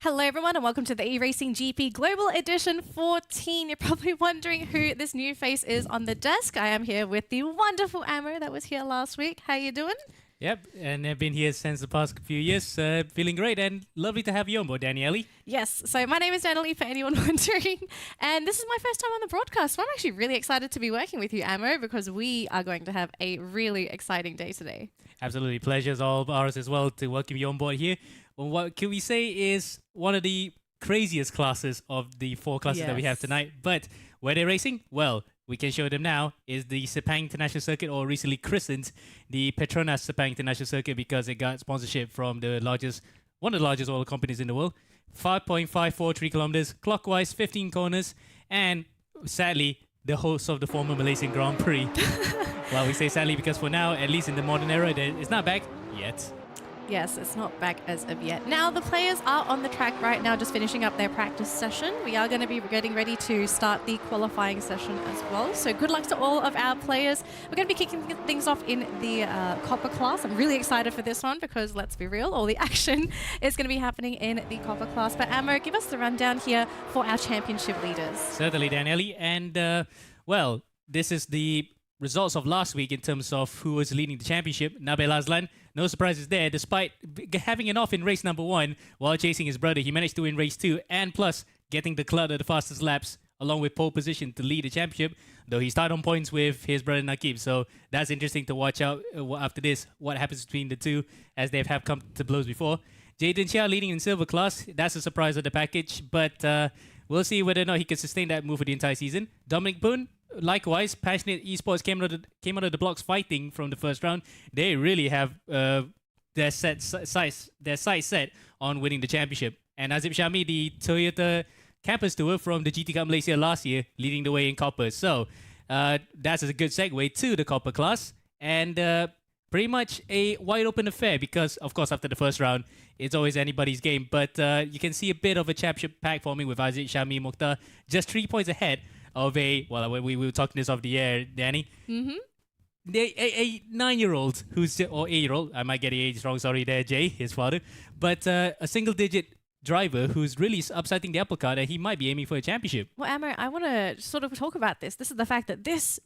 Hello everyone and welcome to the eRacing GP Global Edition 14. You're probably wondering who this new face is on the desk. I am here with the wonderful Ammo that was here last week. How you doing? Yep, and I've been here since the past few years. Feeling great and lovely to have you on board, Daniele. Yes, so my name is Daniele for anyone wondering, and this is my first time on the broadcast, so I'm actually really excited to be working with you, Ammo, because we are going to have a really exciting day today. Absolutely, pleasure's all ours as well to welcome you on board here. Well, what can we say is one of the craziest classes of the four classes that we have tonight. But where they're racing, well, we can show them now, is the Sepang International Circuit, or recently christened the Petronas Sepang International Circuit because it got sponsorship from the largest, one of the largest oil companies in the world. 5.543 kilometers, clockwise, 15 corners, and sadly, the host of the former Malaysian Grand Prix. Well, we say sadly because for now, at least in the modern era, it's not back yet. Yes, it's not back as of yet. Now, the players are on the track right now, just finishing up their practice session. We are going to be getting ready to start the qualifying session as well. So good luck to all of our players. We're going to be kicking things off in the Copper class. I'm really excited for this one because, let's be real, all the action is going to be happening in the Copper class. But Ammo, give us the rundown here for our championship leaders. Certainly, Daniele. And, well, this is the results of last week in terms of who was leading the championship. Nabil Aslan, no surprises there. Despite having an off in race number 1 while chasing his brother, he managed to win race 2 and plus getting the clutter the fastest laps along with pole position to lead the championship, though he started on points with his brother Nakib. So that's interesting to watch out after this, what happens between the two as they have come to blows before. Jaden Chia leading in silver class. That's a surprise of the package, but we'll see whether or not he can sustain that move for the entire season. Dominic Poon, likewise, passionate esports came out of the blocks fighting from the first round. They really have their sights set on winning the championship. And Azib Shami, the Toyota Campus Tour from the GT Cup Malaysia last year, leading the way in copper. So that's a good segue to the copper class. And pretty much a wide open affair because, of course, after the first round, it's always anybody's game. But you can see a bit of a championship pack forming with Azib Shami Mokhtar just 3 points ahead of we were talking this off the air, Danny. Mm-hmm. A 9-year-old or 8-year-old, I might get the age wrong, sorry there, Jay, his father, but a single-digit driver who's really upsetting the apple cart and he might be aiming for a championship. Well, Ammo, I want to sort of talk about this. This is the fact that this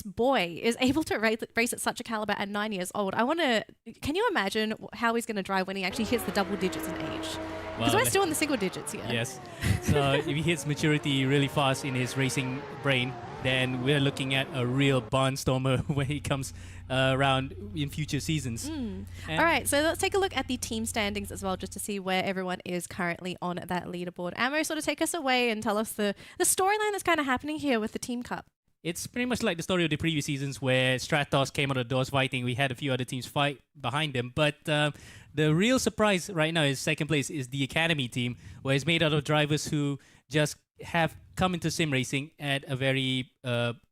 boy is able to race at such a caliber at 9 years old. Can you imagine how he's going to drive when he actually hits the double digits in age? Because we're still in the single digits here. Yes. So if he hits maturity really fast in his racing brain, then we're looking at a real barnstormer when he comes around in future seasons. All right, so let's take a look at the team standings as well, just to see where everyone is currently on that leaderboard. Ammo, sort of take us away and tell us the storyline that's kind of happening here with the Team Cup. It's pretty much like the story of the previous seasons where Stratos came out of the doors fighting. We had a few other teams fight behind them. But the real surprise right now is second place is the Academy team, where it's made out of drivers who just have come into sim racing at a very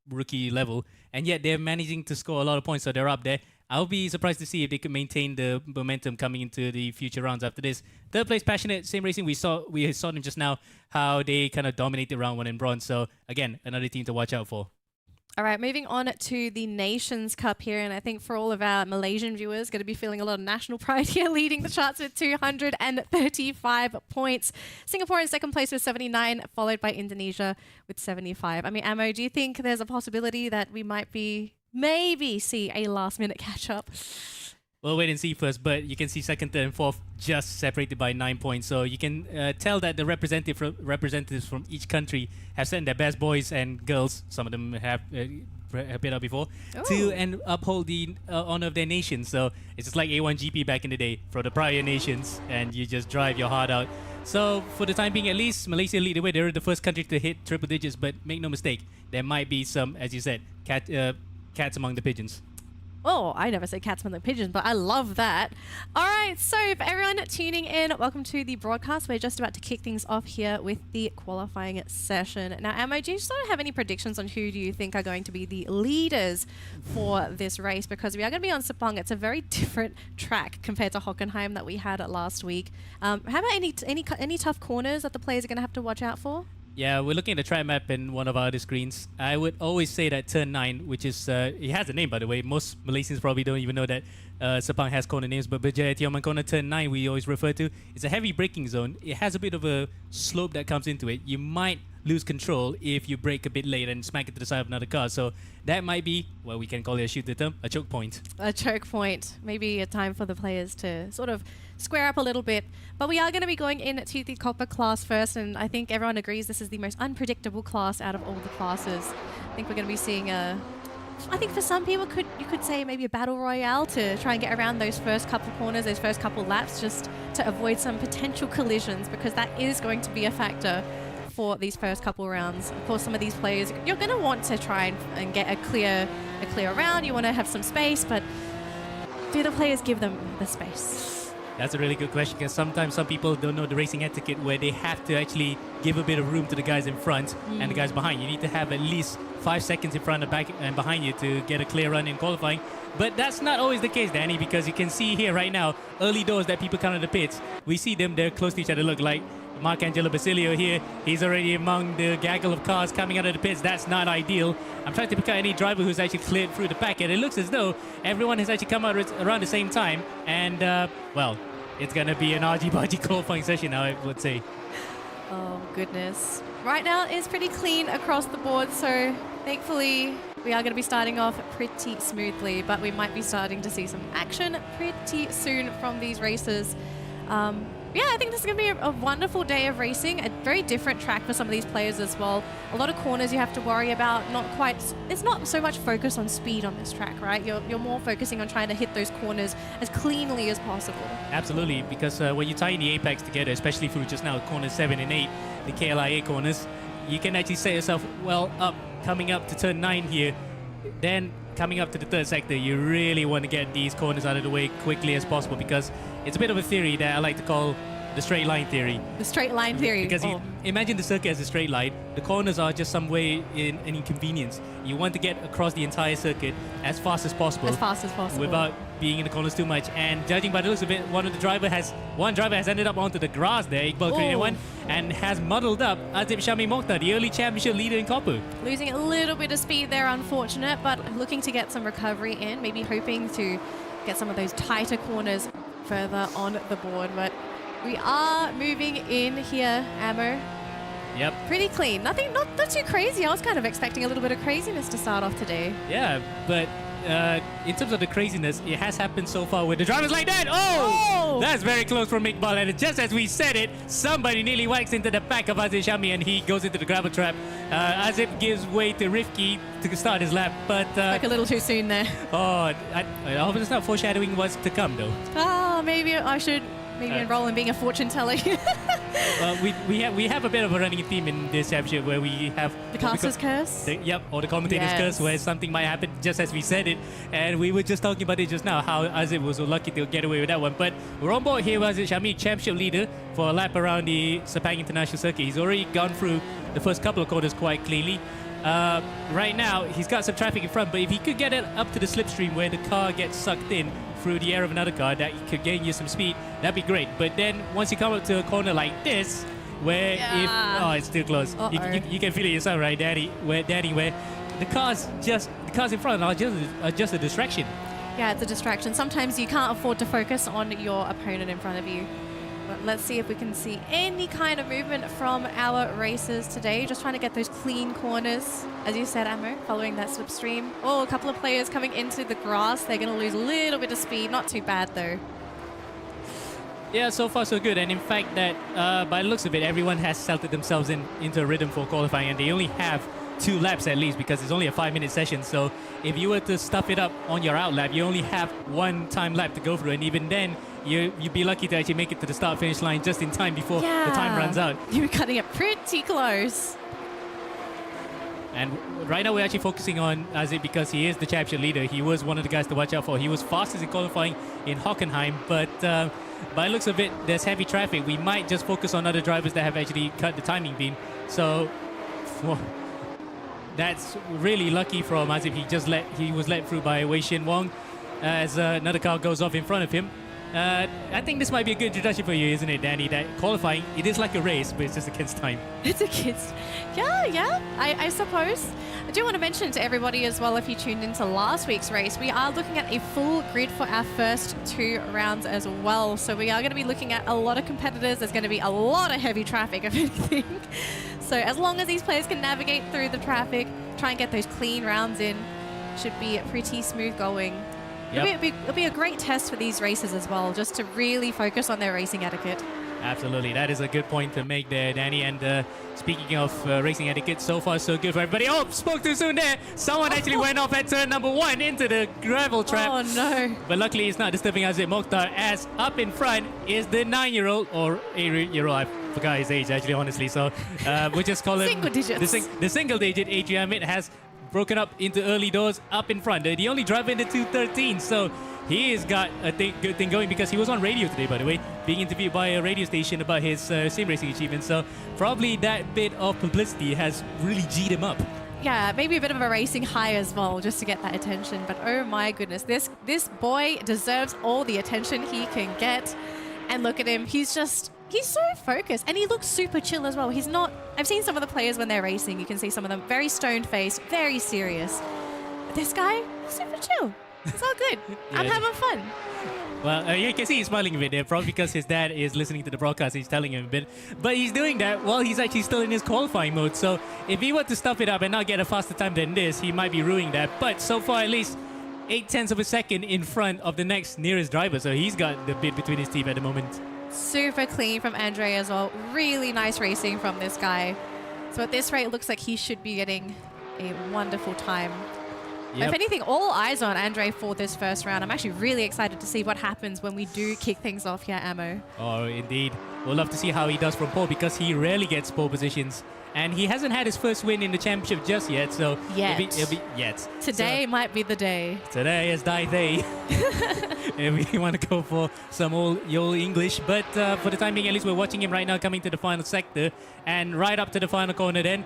rookie level. And yet they're managing to score a lot of points, so they're up there. I'll be surprised to see if they can maintain the momentum coming into the future rounds after this. Third place, Passionate Sim Racing. We saw them just now, how they kind of dominated round 1 in bronze. So again, another team to watch out for. All right, moving on to the Nations Cup here, and I think for all of our Malaysian viewers, going to be feeling a lot of national pride here, leading the charts with 235 points. Singapore in second place with 79, followed by Indonesia with 75. I mean, Ammo, do you think there's a possibility that we might maybe see a last-minute catch-up? We'll wait and see first, but you can see second, third, and fourth just separated by 9 points. So you can tell that the representatives from each country have sent their best boys and girls, some of them have been up before, to and uphold the honor of their nation. So it's just like A1GP back in the day for the prior nations, and you just drive your heart out. So for the time being, at least, Malaysia lead the way. They're the first country to hit triple digits, but make no mistake, there might be some, as you said, cats among the pigeons. Oh, I never say cats among the pigeons, but I love that. All right, so for everyone tuning in, welcome to the broadcast. We're just about to kick things off here with the qualifying session. Now, Ammo, do you sort of have any predictions on who do you think are going to be the leaders for this race? Because we are going to be on Sepang. It's a very different track compared to Hockenheim that we had last week. How about any tough corners that the players are going to have to watch out for? Yeah, we're looking at the track map in one of our other screens. I would always say that turn 9, which is, it has a name by the way. Most Malaysians probably don't even know that Sepang has corner names, but Berjaya Tioman corner turn 9 we always refer to. It's a heavy braking zone. It has a bit of a slope that comes into it. You might lose control if you brake a bit late and smack it to the side of another car. So that might be, well, we can call it a shooter term, a choke point. A choke point. Maybe a time for the players to sort of square up a little bit. But we are going to be going into the copper class first, and I think everyone agrees this is the most unpredictable class out of all the classes. I think we're going to be seeing I think for some people you could say maybe a battle royale to try and get around those first couple corners, those first couple laps, just to avoid some potential collisions, because that is going to be a factor for these first couple rounds. Of course, some of these players, you're going to want to try and get a clear round. You want to have some space, but do the players give them the space? That's a really good question, because sometimes some people don't know the racing etiquette where they have to actually give a bit of room to the guys in front and the guys behind. You need to have at least 5 seconds in front and back and behind you to get a clear run in qualifying. But that's not always the case, Danny, because you can see here right now, early doors that people come out of the pits. We see them, they're close to each other. Look, like Mark Angelo Basilio here, he's already among the gaggle of cars coming out of the pits. That's not ideal. I'm trying to pick out any driver who's actually cleared through the pack, and it looks as though everyone has actually come out around the same time. And, well, it's going to be an argy-bargy qualifying session now, I would say. Oh, goodness. Right now it's pretty clean across the board, so thankfully we are going to be starting off pretty smoothly, but we might be starting to see some action pretty soon from these races. Yeah, I think this is going to be a wonderful day of racing, a very different track for some of these players as well. A lot of corners you have to worry about, it's not so much focus on speed on this track, right? You're more focusing on trying to hit those corners as cleanly as possible. Absolutely, because when you tie in the apex together, especially through just now corners 7 and 8, the KLIA corners, you can actually set yourself well up, coming up to turn 9 here. Then coming up to the third sector, you really want to get these corners out of the way quickly as possible, because it's a bit of a theory that I like to call the straight line theory. The straight line theory. Because you imagine the circuit as a straight line. The corners are just some way in an inconvenience. You want to get across the entire circuit as fast as possible. As fast as possible. Without being in the corners too much. And judging by the looks of it, one driver has ended up onto the grass there, Iqbal Kurniawan, and has muddled up Azib Shami Mokhtar, the early championship leader in copper. Losing a little bit of speed there, unfortunate, but looking to get some recovery in, maybe hoping to get some of those tighter corners further on the board. But we are moving in here, Ammo. Yep. Pretty clean. Nothing, not too crazy. I was kind of expecting a little bit of craziness to start off today. Yeah, but in terms of the craziness, it has happened so far with the drivers like that. Oh! That's very close from Iqbal, and just as we said it, somebody nearly whacks into the back of Azib Shami, and he goes into the gravel trap. Azib gives way to Rifki to start his lap, but... like a little too soon there. Oh, I hope it's not foreshadowing what's to come, though. Oh, maybe I should... Maybe enroll in being a fortune teller. we have a bit of a running theme in this championship where we have the caster's curse. Or the commentator's curse, where something might happen just as we said it. And we were just talking about it just now, how Azib was so lucky to get away with that one. But we're on board here with Azib Shami, championship leader for a lap around the Sepang International Circuit. He's already gone through the first couple of corners quite cleanly. Right now, he's got some traffic in front, but if he could get it up to the slipstream where the car gets sucked in through the air of another car, that could gain you some speed, that'd be great. But then once you come up to a corner like this, where it's too close. You can feel it yourself, right, Daddy? Where the cars in front are just a distraction. Yeah, it's a distraction. Sometimes you can't afford to focus on your opponent in front of you. But let's see if we can see any kind of movement from our racers today. Just trying to get those clean corners. As you said, Ammo, following that slipstream. Oh, a couple of players coming into the grass. They're going to lose a little bit of speed. Not too bad, though. Yeah, so far so good. And in fact, that by the looks of it, everyone has settled themselves into a rhythm for qualifying. And they only have 2 laps at least, because it's only a 5-minute session. So if you were to stuff it up on your out lap, you only have 1 time lap to go through. And even then, you'd be lucky to actually make it to the start-finish line just in time before the time runs out. You're cutting it pretty close. And right now we're actually focusing on Azib because he is the championship leader. He was one of the guys to watch out for. He was fastest in qualifying in Hockenheim, but by the looks of it, there's heavy traffic. We might just focus on other drivers that have actually cut the timing beam. So that's really lucky from Azib. He was let through by Wei Shin Wong as another car goes off in front of him. I think this might be a good introduction for you, isn't it, Danny? That qualifying, it is like a race, but it's just against time. It's a kids. Yeah. I suppose. I do want to mention to everybody as well, if you tuned into last week's race, we are looking at a full grid for our first 2 rounds as well. So we are going to be looking at a lot of competitors. There's going to be a lot of heavy traffic, if anything. So as long as these players can navigate through the traffic, try and get those clean rounds in, should be pretty smooth going. Yep. It'll be a great test for these races as well, just to really focus on their racing etiquette. Absolutely. That is a good point to make there, Danny. And speaking of racing etiquette, so far so good for everybody. Oh, spoke too soon there. Someone actually went off at turn number 1 into the gravel trap. Oh, no. But luckily, it's not disturbing us at Mokhtar, as up in front is the 9-year-old or 8-year-old. I forgot his age, actually, honestly. So we'll just call him Single digits. the single digit. Adrian Amit has broken up into early doors up in front. The only driver in the 213. So he has got a good thing going, because he was on radio today, by the way, being interviewed by a radio station about his sim racing achievements. So probably that bit of publicity has really G'd him up. Yeah, maybe a bit of a racing high as well, just to get that attention. But oh my goodness, this boy deserves all the attention he can get. And look at him, he's so focused, and he looks super chill as well. He's not, I've seen some of the players when they're racing, you can see some of them very stone-faced, very serious. But this guy, super chill. It's all good. Yeah. I'm having fun. Well, you can see he's smiling a bit there, probably because his dad is listening to the broadcast. He's telling him a bit. But he's doing that while he's actually still in his qualifying mode. So if he were to stuff it up and not get a faster time than this, he might be ruining that. But so far, at least 0.8 of a second in front of the next nearest driver. So he's got the bit between his teeth at the moment. Super clean from Andre as well. Really nice racing from this guy. So at this rate, it looks like he should be getting a wonderful time. Yep. If anything, all eyes on Andre for this first round. I'm actually really excited to see what happens when we do kick things off here, Ammo. Oh, indeed. We'll love to see how he does from pole, because he rarely gets pole positions. And he hasn't had his first win in the championship just yet. So it'll be yet. Today might be the day. Today is die day. If we want to go for some old English. But for the time being, at least we're watching him right now coming to the final sector. And right up to the final corner then.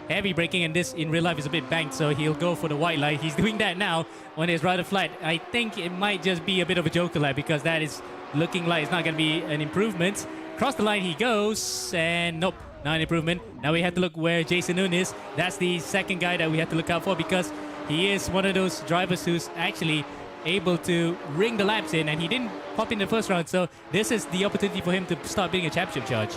Heavy braking, and this in real life is a bit banked, so he'll go for the white light. He's doing that now when it's rather flat. I think it might just be a bit of a joker light, because that is looking like it's not going to be an improvement. Across the line he goes, and nope, not an improvement. Now we have to look where Jason Noon is. That's the second guy that we have to look out for, because he is one of those drivers who's actually able to ring the laps in, and he didn't pop in the first round, so this is the opportunity for him to start being a championship charge.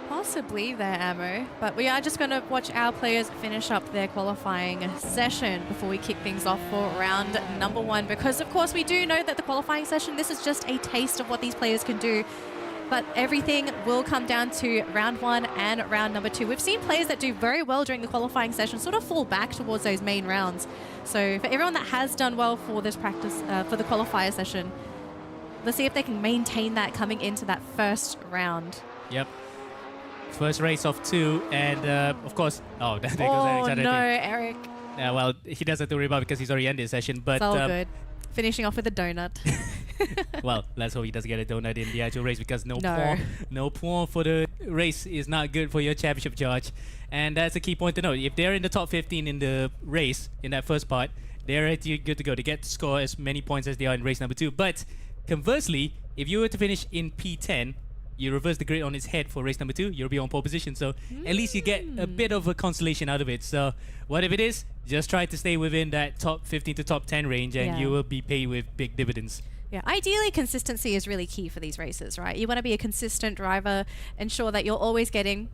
Possibly there, Ammo. But we are just going to watch our players finish up their qualifying session before we kick things off for round number 1. Because, of course, we do know that the qualifying session, this is just a taste of what these players can do. But everything will come down to round 1 and round number 2. We've seen players that do very well during the qualifying session sort of fall back towards those main rounds. So for everyone that has done well for this practice, for the qualifier session, let's see if they can maintain that coming into that first round. Yep. First race of 2, and of course, there goes Eric. Oh no, Eric. Well, he doesn't have to worry about it because he's already ended his session. But it's all good. Finishing off with a donut. Well, let's hope he doesn't get a donut in the actual race, because no point for the race is not good for your championship charge. And that's a key point to note. If they're in the top 15 in the race in that first part, they're good to go. They get to score as many points as they are in race number 2. But conversely, if you were to finish in P10, you reverse the grid on its head for race number 2, you'll be on pole position. So at least you get a bit of a consolation out of it. So whatever it is, just try to stay within that top 15 to top 10 range, and you will be paid with big dividends. Yeah, ideally consistency is really key for these races, right? You want to be a consistent driver, ensure that you're always getting,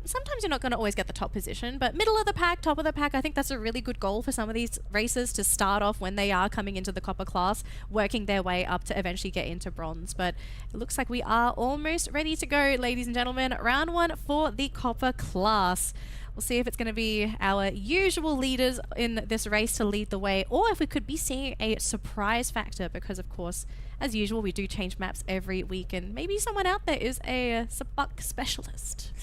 sometimes you're not going to always get the top position, but middle of the pack, top of the pack, I think that's a really good goal for some of these races, to start off when they are coming into the copper class, working their way up to eventually get into bronze. But it looks like we are almost ready to go, ladies and gentlemen. Round 1 for the copper class. We'll see if it's going to be our usual leaders in this race to lead the way, or if we could be seeing a surprise factor, because of course, as usual, we do change maps every week, and maybe someone out there is a Sepang specialist.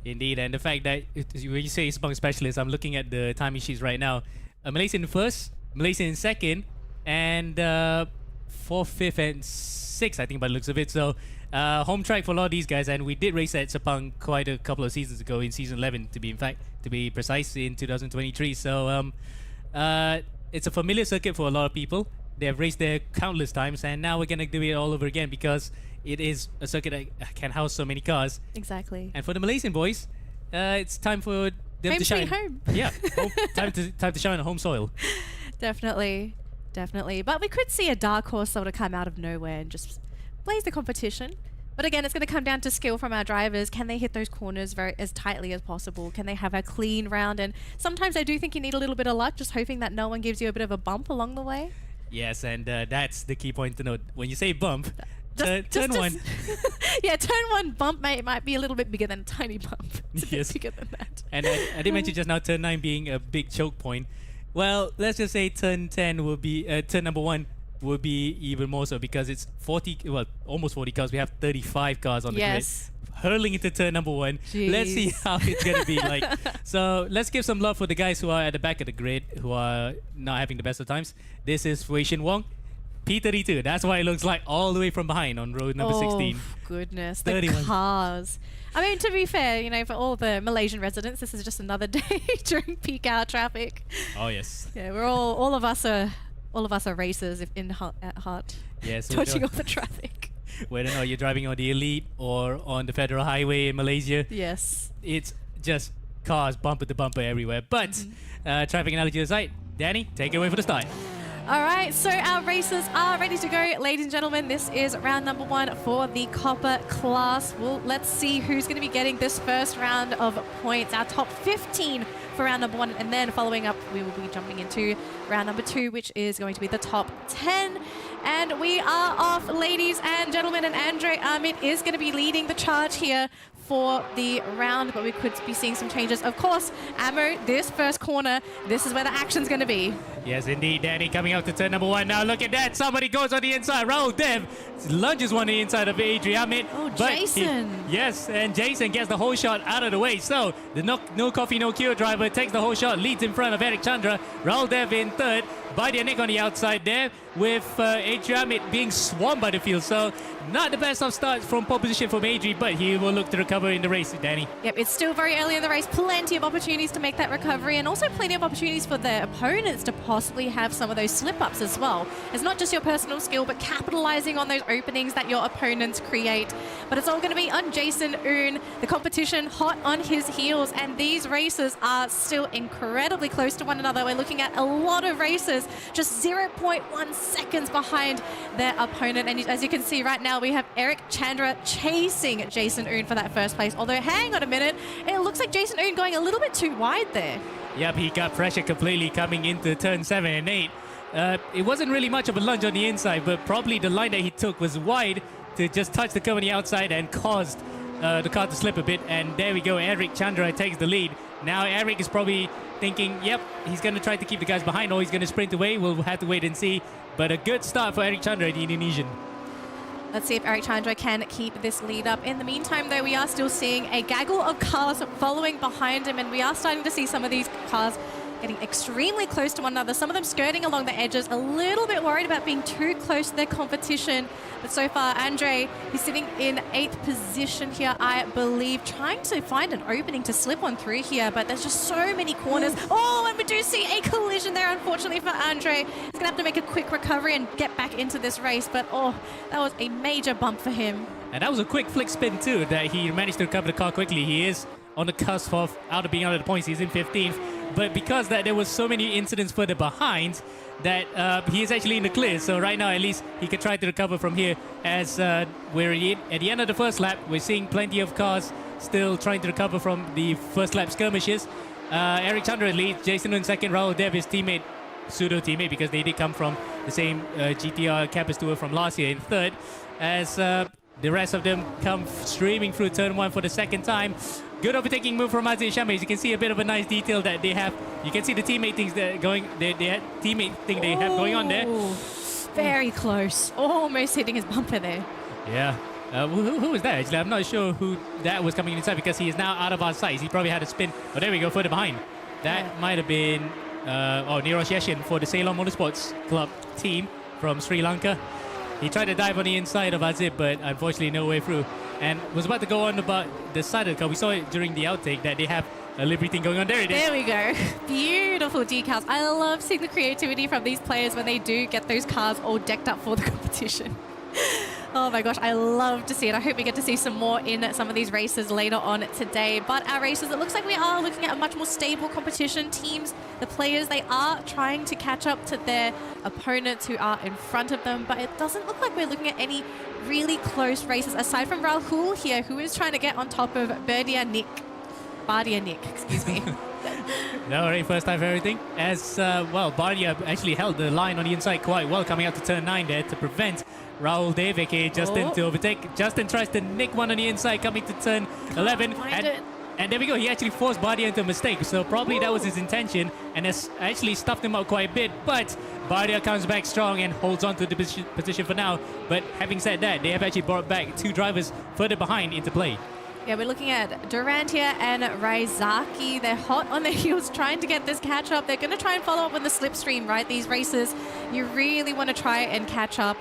Indeed, and the fact that when you say Sepang specialist, I'm looking at the timing sheets right now. Malaysia in first, Malaysia in second, and 4th, 5th, and 6th, I think, by the looks of it. So home track for a lot of these guys, and we did race at Sepang quite a couple of seasons ago, in season 11 to be precise, in 2023. So it's a familiar circuit for a lot of people. They have raced there countless times, and now we're gonna do it all over again because it is a circuit that can house so many cars. Exactly. And for the Malaysian boys, it's time for them Home to shine. sweet home. Yeah, time to shine on home soil. Definitely. Definitely. But we could see a dark horse sort of come out of nowhere and just blaze the competition. But again, it's going to come down to skill from our drivers. Can they hit those corners as tightly as possible? Can they have a clean round? And sometimes I do think you need a little bit of luck, just hoping that no one gives you a bit of a bump along the way. Yes, and that's the key point to note. When you say bump, turn Just one. yeah, turn one bump, mate. It might be a little bit bigger than a tiny bump. It's a Yes. bit bigger than that. And I did mention just now turn 9 being a big choke point. Well, let's just say turn 10 will be, turn number 1 will be even more so because it's 40, well, almost 40 cars. We have 35 cars on the grid. Hurling into turn number 1. Let's see how it's going to be like. So let's give some love for the guys who are at the back of the grid, who are not having the best of times. This is Wei Shin Wong. P32, that's why it looks like all the way from behind on road number 16. Goodness, 31. the cars. I mean, to be fair, you know, for all the Malaysian residents, this is just another day during peak hour traffic. Oh, yes. Yeah, we're all of us are racers at heart. Yes. Dodging all the traffic. Whether or not you're driving on the Elite or on the Federal Highway in Malaysia. Yes. It's just cars bumper to bumper everywhere. But traffic analogy aside, Danny, take it away for the start. All right, so our racers are ready to go. Ladies and gentlemen, this is round number 1 for the Copper class. Well, let's see who's going to be getting this first round of points. Our top 15 for round number 1, and then following up, we will be jumping into round number 2, which is going to be the top 10. And we are off, ladies and gentlemen, and Andre Amit is going to be leading the charge here for the round, but we could be seeing some changes. Of course, Ammo, this first corner, this is where the action's going to be. Yes, indeed, Danny coming out to turn number 1. Now look at that. Somebody goes on the inside. Raul Dev lunges one on the inside of Adrian Amit. Oh, Jason. Yes, and Jason gets the whole shot out of the way. So the no coffee, no cure driver takes the whole shot, leads in front of Eric Chandra. Raul Dev in third. By Nick on the outside there, with Adrian Amit being swarmed by the field. So not the best of starts from pole position from Adri, but he will look to recover in the race, Danny. Yep, it's still very early in the race. Plenty of opportunities to make that recovery, and also plenty of opportunities for the opponents to possibly have some of those slip-ups as well. It's not just your personal skill, but capitalizing on those openings that your opponents create. But it's all going to be on Jason Oon. The competition hot on his heels, and these races are still incredibly close to one another. We're looking at a lot of races just 0.1 seconds behind their opponent. And as you can see right now, we have Eric Chandra chasing Jason Oon for that first place. Although, hang on a minute, it looks like Jason Oon going a little bit too wide there. Yep, he got pressure completely coming into turn 7 and 8. It wasn't really much of a lunge on the inside, but probably the line that he took was wide to just touch the curb on the outside and caused the car to slip a bit. And there we go, Eric Chandra takes the lead. Now Eric is probably thinking, yep, he's going to try to keep the guys behind, or he's going to sprint away. We'll have to wait and see. But a good start for Eric Chandra, the Indonesian. Let's see if Eric Chandra can keep this lead up. In the meantime, though, we are still seeing a gaggle of cars following behind him, and we are starting to see some of these cars getting extremely close to one another, some of them skirting along the edges, a little bit worried about being too close to their competition. But so far, Andre, he's sitting in 8th position here, I believe, trying to find an opening to slip on through here, but there's just so many corners. Oh, and we do see a collision there, unfortunately, for Andre. He's going to have to make a quick recovery and get back into this race, but oh, that was a major bump for him. And that was a quick flick spin, too, that he managed to recover the car quickly. He is on the cusp of being out of the points. He's in 15th. But because that there was so many incidents further behind, that he is actually in the clear. So right now, at least, he can try to recover from here. As we're at the end of the first lap, we're seeing plenty of cars still trying to recover from the first lap skirmishes. Eric Chandra leads, Jason in second, Raul Dev, his teammate, pseudo-teammate, because they did come from the same GTR Campus Tour from last year, in third. As the rest of them come streaming through turn 1 for the second time. Good overtaking move from Aziz Shame. You can see a bit of a nice detail that they have. You can see the teammate things that going. They teammate thing they have going on there. Very close. Almost hitting his bumper there. Yeah. Who was that? Actually, I'm not sure who that was coming inside because he is now out of our sight. He probably had a spin. Oh, there we go, further behind. That might have been Nirosh Yeshin for the Ceylon Motorsports Club team from Sri Lanka. He tried to dive on the inside of Azib, but unfortunately no way through. And was about to go on about the side of the car. We saw it during the outtake that they have a livery thing going on. There it is. There we go. Beautiful decals. I love seeing the creativity from these players when they do get those cars all decked up for the competition. Oh my gosh, I love to see it. I hope we get to see some more in some of these races later on today. But our races, it looks like we are looking at a much more stable competition. Teams, the players, they are trying to catch up to their opponents who are in front of them. But it doesn't look like we're looking at any really close races, aside from Rahul here, who is trying to get on top of Bardia Nick, excuse me. No, right, first time for everything. As, well, Bardia actually held the line on the inside quite well, coming out to turn 9 there to prevent Rahul Dev, aka Justin, to overtake. Justin tries to nick one on the inside, coming to turn 11. And there we go. He actually forced Bardia into a mistake. So probably that was his intention and has actually stuffed him out quite a bit. But Bardia comes back strong and holds on to the position for now. But having said that, they have actually brought back 2 drivers further behind into play. Yeah, we're looking at Durant here and Raizaki. They're hot on their heels trying to get this catch up. They're going to try and follow up on the slipstream, right? These races, you really want to try and catch up.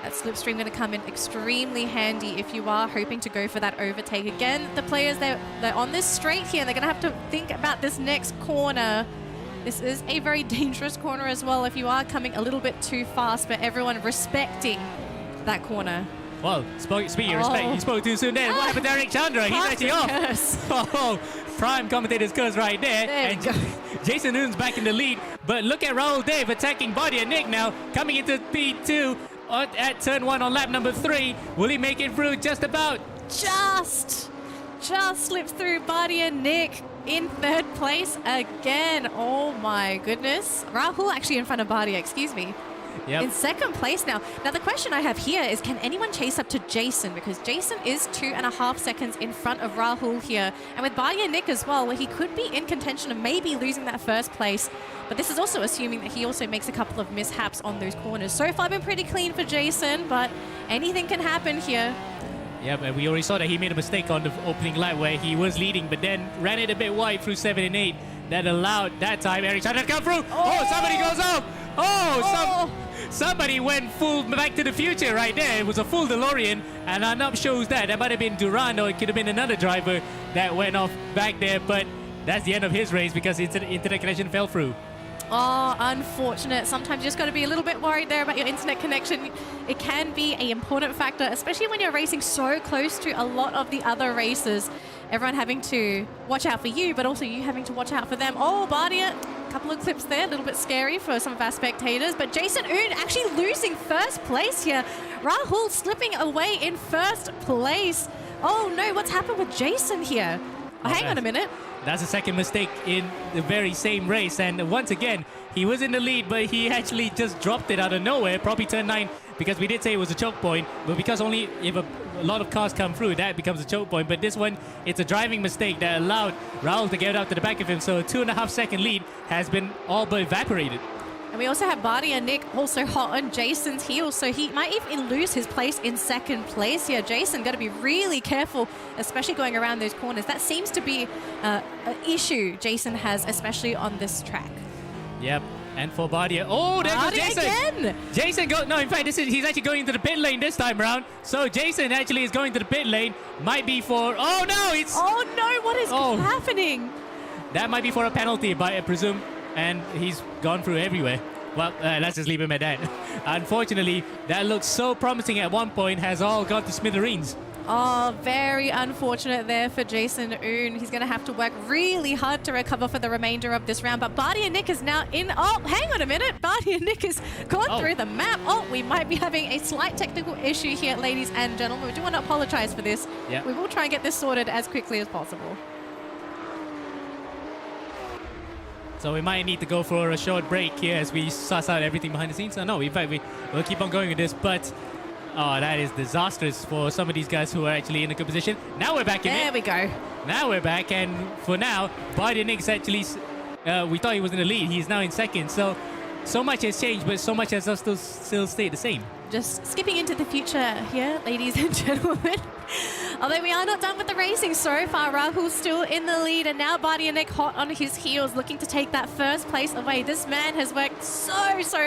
That slipstream going to come in extremely handy if you are hoping to go for that overtake. Again, the players, they're on this straight here. They're going to have to think about this next corner. This is a very dangerous corner as well if you are coming a little bit too fast, but everyone respecting that corner. Well, speaking of respect, you spoke too soon there. What happened to Eric Chandra? He's actually off. Oh, prime commentator's curse right there. And Jason Noon's back in the lead. But look at Rahul Dev attacking Bardia Nick now, coming into P2 at turn 1 on lap number 3. Will he make it through just about? Just slips through Bardia Nick in 3rd place again. Oh my goodness. Rahul actually in front of Bardia, excuse me. Yep. In 2nd place now. Now the question I have here is, can anyone chase up to Jason? Because Jason is 2.5 seconds in front of Rahul here. And with Bardia Nick as well, where he could be in contention of maybe losing that 1st place. But this is also assuming that he also makes a couple of mishaps on those corners. So far been pretty clean for Jason, but anything can happen here. Yeah, but we already saw that he made a mistake on the opening lap where he was leading, but then ran it a bit wide through 7 and 8. That allowed that time Eric Chandra to come through. Oh, somebody goes off. Somebody went full Back to the Future right there. It was a full DeLorean, and I'm not sure who's that. That might have been Duran, or it could have been another driver that went off back there, but that's the end of his race because internet connection fell through. Oh, unfortunate. Sometimes you just got to be a little bit worried there about your internet connection. It can be an important factor, especially when you're racing so close to a lot of the other races. Everyone having to watch out for you, but also you having to watch out for them. Oh, Bardia, a couple of clips there, a little bit scary for some of our spectators. But Jason Oon actually losing 1st place here. Rahul slipping away in 1st place. Oh no, what's happened with Jason here? Oh, hang on a minute. That's a 2nd mistake in the very same race. And once again, he was in the lead, but he actually just dropped it out of nowhere. Probably turn 9, because we did say it was a choke point. But because only if a lot of cars come through, that becomes a choke point. But this one, it's a driving mistake that allowed Rahul to get out to the back of him. So a 2.5 second lead has been all but evaporated. And we also have Bardia Nick also hot on Jason's heels, so he might even lose his place in 2nd place here. Jason got to be really careful, especially going around those corners. That seems to be an issue Jason has, especially on this track. Yep. And for Bardia, oh, there goes Jason. Again. Jason in fact, he's actually going into the pit lane this time around. So Jason actually is going to the pit lane. Might be for, oh no, what is happening? That might be for a penalty, I presume. And he's gone through everywhere. Well, let's just leave him at that. Unfortunately, that looked so promising at one point has all gone to smithereens. Oh, very unfortunate there for Jason Oon. He's going to have to work really hard to recover for the remainder of this round. But Bardia Nick is now in. Oh, hang on a minute. Bardia Nick has gone through the map. Oh, we might be having a slight technical issue here, ladies and gentlemen. We do want to apologize for this. Yep. We will try and get this sorted as quickly as possible. So we might need to go for a short break here as we suss out everything behind the scenes. So no, in fact, we'll keep on going with this. But, oh, that is disastrous for some of these guys who are actually in a good position. Now we're back in it. There we go. Now we're back. And for now, Bardia Nick's actually, we thought he was in the lead. He's now in 2nd. So much has changed, but so much has still stayed the same. Just skipping into the future here, ladies and gentlemen. Although we are not done with the racing so far, Rahul's still in the lead, and now Bardia Nick hot on his heels, looking to take that 1st place away. This man has worked so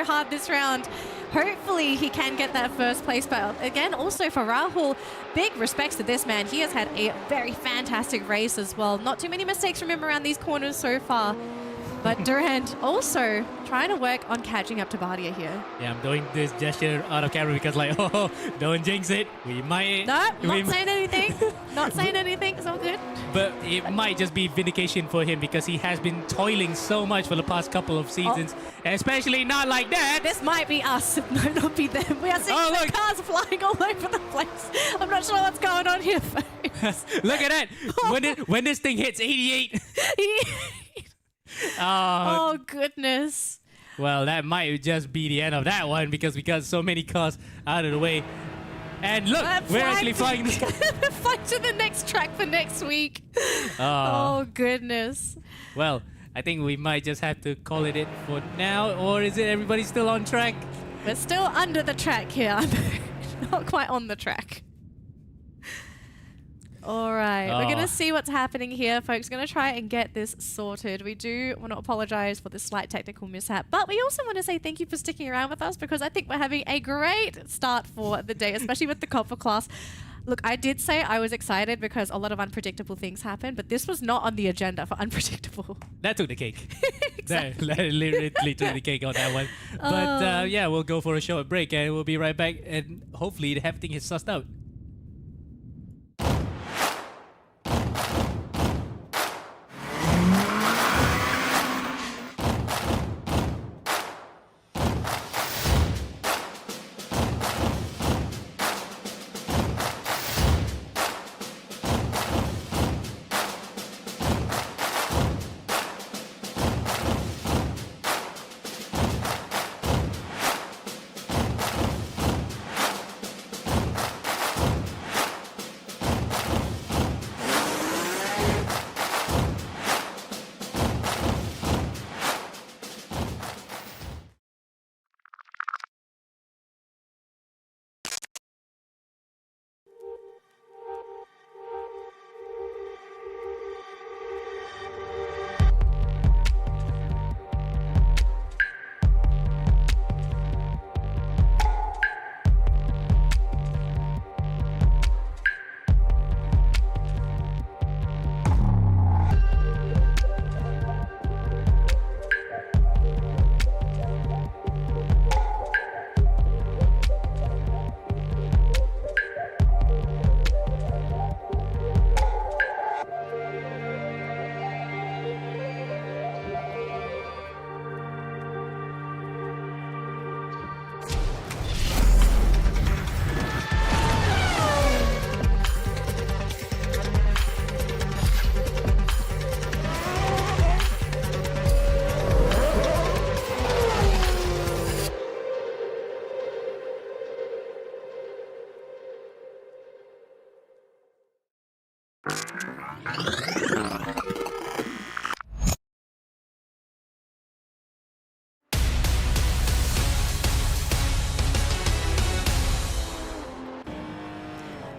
hard this round, hopefully he can get that first place. But again, also for Rahul, big respects to this man. He has had a very fantastic race as well. Not too many mistakes from him around these corners so far. But Durant also trying to work on catching up to Bardia here. Yeah, I'm doing this gesture out of camera because like, oh, don't jinx it. We might... No, not saying anything. Not saying anything. It's all good. But it might just be vindication for him because he has been toiling so much for the past couple of seasons. Especially not like that. This might be us. It might not be them. We are seeing the cars flying all over the place. I'm not sure what's going on here, folks. Look at that. When this thing hits 88... Oh, goodness. Well, that might just be the end of that one because we got so many cars out of the way. And look, we're actually flying this. Flying to the next track for next week. Oh, goodness. Well, I think we might just have to call it for now. Or is it everybody still on track? We're still under the track here. Not quite on the track. All right, we're going to see what's happening here, folks. Going to try and get this sorted. We do want to apologize for the slight technical mishap, but we also want to say thank you for sticking around with us because I think we're having a great start for the day, especially with the copper class. Look, I did say I was excited because a lot of unpredictable things happen, but this was not on the agenda for unpredictable. That took the cake. Exactly. That literally took the cake on that one. But yeah, we'll go for a short break and we'll be right back and hopefully everything is sussed out.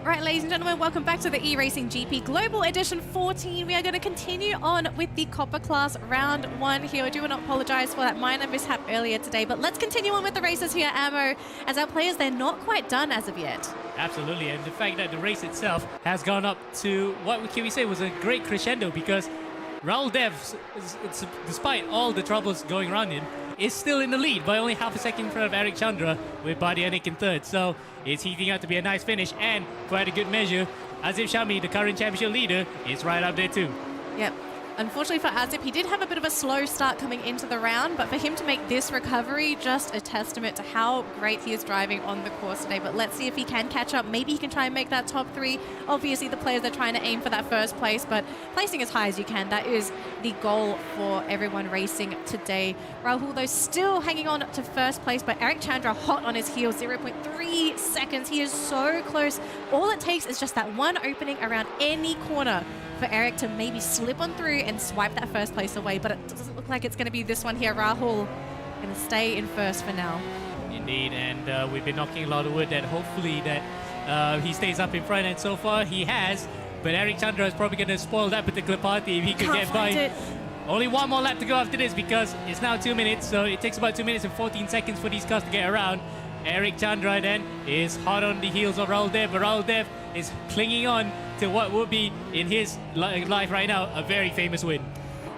Right, ladies and gentlemen, welcome back to the eRacing GP Global Edition 14. We are going to continue on with the Copper Class Round 1 here. I do want to apologize for that minor mishap earlier today, but let's continue on with the races here, Ammo, as our players, they're not quite done as of yet. Absolutely, and the fact that the race itself has gone up to what can we say was a great crescendo because Raul Dev, despite all the troubles going around him, is still in the lead by only half a second in front of Eric Chandra with Bardianic in third. So it's heating out to be a nice finish and quite a good measure. Azif Shami, the current championship leader, is right up there too. Yep. Unfortunately for Azip, he did have a bit of a slow start coming into the round, but for him to make this recovery, just a testament to how great he is driving on the course today. But let's see if he can catch up. Maybe he can try and make that top three. Obviously, the players are trying to aim for that first place, but placing as high as you can, that is the goal for everyone racing today. Rahul, though, still hanging on to first place, but Eric Chandra hot on his heels, 0.3 seconds. He is so close. All it takes is just that one opening around any corner for Eric to maybe slip on through and swipe that first place away, but it doesn't look like it's going to be this one here. Rahul going to stay in first for now. Indeed, and we've been knocking a lot of wood that hopefully that he stays up in front, and so far he has, but Eric Chandra is probably going to spoil that particular party if he could get by. Only one more lap to go after this because it's now 2 minutes, so it takes about 2 minutes and 14 seconds for these cars to get around. Eric Chandra then is hot on the heels of Rahul Dev, but Rahul Dev is clinging on to what would be, in his life right now, a very famous win.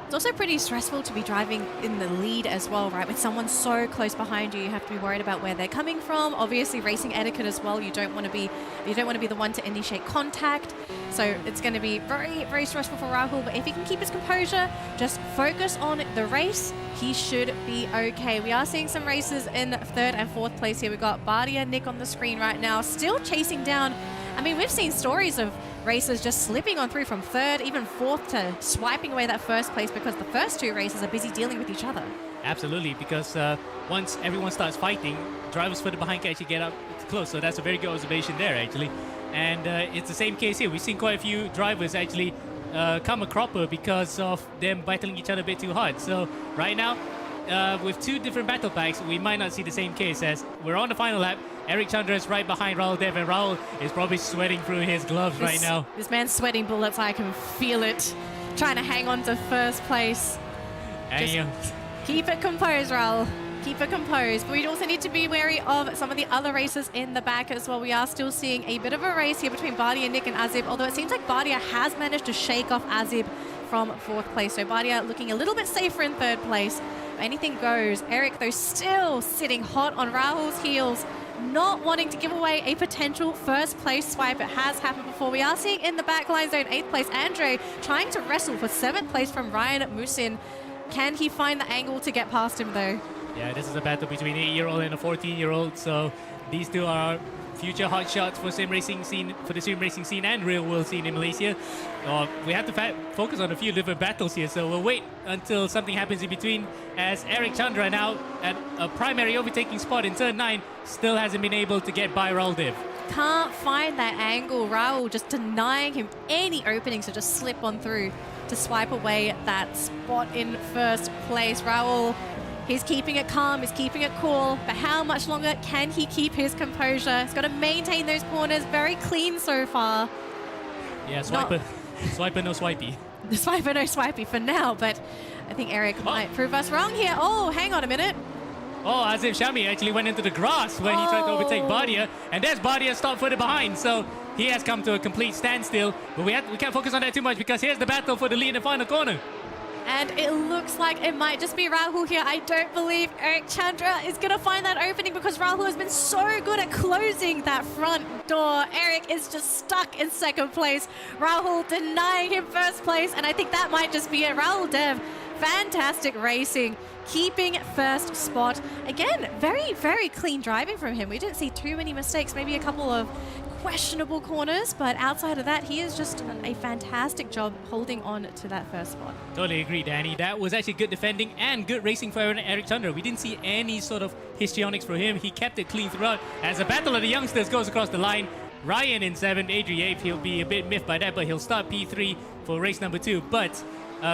It's also pretty stressful to be driving in the lead as well, right? With someone so close behind you, you have to be worried about where they're coming from. Obviously, racing etiquette as well. You don't want to be the one to initiate contact. So it's going to be very, very stressful for Rahul. But if he can keep his composure, just focus on the race, he should be okay. We are seeing some races in 3rd and 4th place here. We've got Bardia, Nick on the screen right now, still chasing down. I mean, we've seen stories of racers just slipping on through from 3rd, even 4th, to swiping away that 1st place because the first 2 races are busy dealing with each other. Absolutely, because once everyone starts fighting, drivers further behind can actually get up close. So that's a very good observation there, actually. And it's the same case here. We've seen quite a few drivers actually come a cropper because of them battling each other a bit too hard. So right now, with 2 different battle packs, we might not see the same case, as we're on the final lap. Eric Chandra is right behind Rahul Dev, and Rahul is probably sweating through his gloves right now. This man's sweating bullets. I can feel it. Trying to hang on to 1st place. And Keep it composed, Rahul. Keep it composed. But we also need to be wary of some of the other racers in the back as well. We are still seeing a bit of a race here between Bardia, Nick, and Azib, although it seems like Bardia has managed to shake off Azib from 4th place. So Bardia looking a little bit safer in 3rd place. Anything goes. Eric, though, still sitting hot on Rahul's heels, not wanting to give away a potential 1st place swipe. It has happened before. We are seeing in the backline zone 8th place, Andre trying to wrestle for 7th place from Ryan Musin. Can he find the angle to get past him, though? Yeah, this is a battle between an 8-year-old and a 14-year-old. So these 2 are future hot shots for sim racing scene, for the sim racing scene and real world scene in Malaysia. We have to focus on a few different battles here, so we'll wait until something happens in between, as Eric Chandra now at a primary overtaking spot in turn 9 still hasn't been able to get by Rahul Dev. Can't find that angle. Rahul just denying him any openings to just slip on through to swipe away that spot in 1st place. Rahul, he's keeping it calm, he's keeping it cool, but how much longer can he keep his composure? He's got to maintain those corners. Very clean so far. Yeah, swiper, swiper no swipey. The swiper no swipey for now, but I think Eric might prove us wrong here. Oh, hang on a minute. Oh, as if Shami actually went into the grass when he tried to overtake Bardia, and there's Bardia stopped further behind, so he has come to a complete standstill. But we can't focus on that too much, because here's the battle for the lead in the final corner. And it looks like it might just be Rahul here. I don't believe Eric Chandra is going to find that opening, because Rahul has been so good at closing that front door. Eric is just stuck in 2nd place. Rahul denying him 1st place, and I think that might just be it. Rahul Dev, fantastic racing, keeping 1st spot. Again, very, very clean driving from him. We didn't see too many mistakes, maybe a couple of questionable corners, but outside of that, he has just done a fantastic job holding on to that 1st spot. Totally agree, Danny. That was actually good defending and good racing for Eric Chandra. We didn't see any sort of histrionics for him. He kept it clean throughout. As the battle of the youngsters goes across the line, Ryan in 7th, Adri 8th. He'll be a bit miffed by that, but he'll start P3 for race number 2. But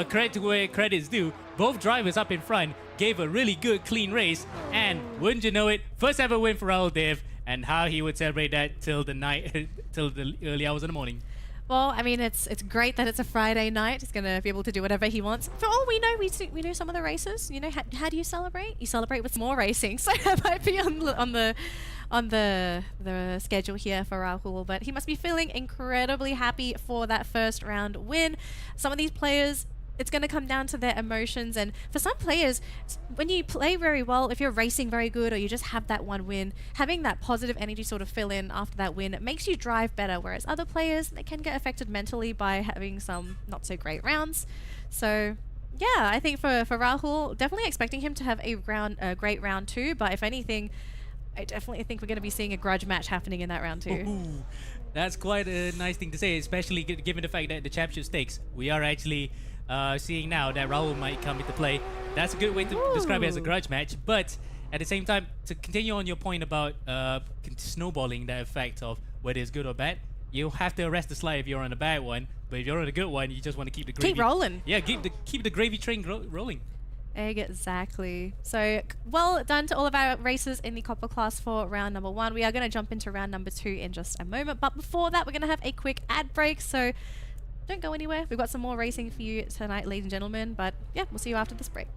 credit to where credit's due, both drivers up in front gave a really good, clean race, and wouldn't you know it, 1st ever win for Rahul Dev, and how he would celebrate that till the night, till the early hours of the morning. Well, I mean, it's great that it's a Friday night. He's going to be able to do whatever he wants. For all we know, we know some of the races. You know, how do you celebrate? You celebrate with more racing. So that might be on the schedule here for Rahul. But he must be feeling incredibly happy for that 1st round win. Some of these players, it's going to come down to their emotions, and for some players, when you play very well, if you're racing very good or you just have that one win, having that positive energy sort of fill in after that win, it makes you drive better, whereas other players, they can get affected mentally by having some not so great rounds. So yeah, I think for Rahul, definitely expecting him to have a great round 2, but if anything, I definitely think we're going to be seeing a grudge match happening in that round 2. Ooh, that's quite a nice thing to say, especially given the fact that the championship stakes, we are actually seeing now that Rahul might come into play. That's a good way to describe it as a grudge match. But at the same time, to continue on your point about snowballing the effect of whether it's good or bad, you have to arrest the slide if you're on a bad one. But if you're on a good one, you just want to keep the gravy. Keep rolling. Yeah, keep the gravy train rolling. Exactly. So well done to all of our racers in the copper class for round number 1. We are going to jump into round number 2 in just a moment. But before that, we're going to have a quick ad break. So don't go anywhere. We've got some more racing for you tonight, ladies and gentlemen. But yeah, we'll see you after this break.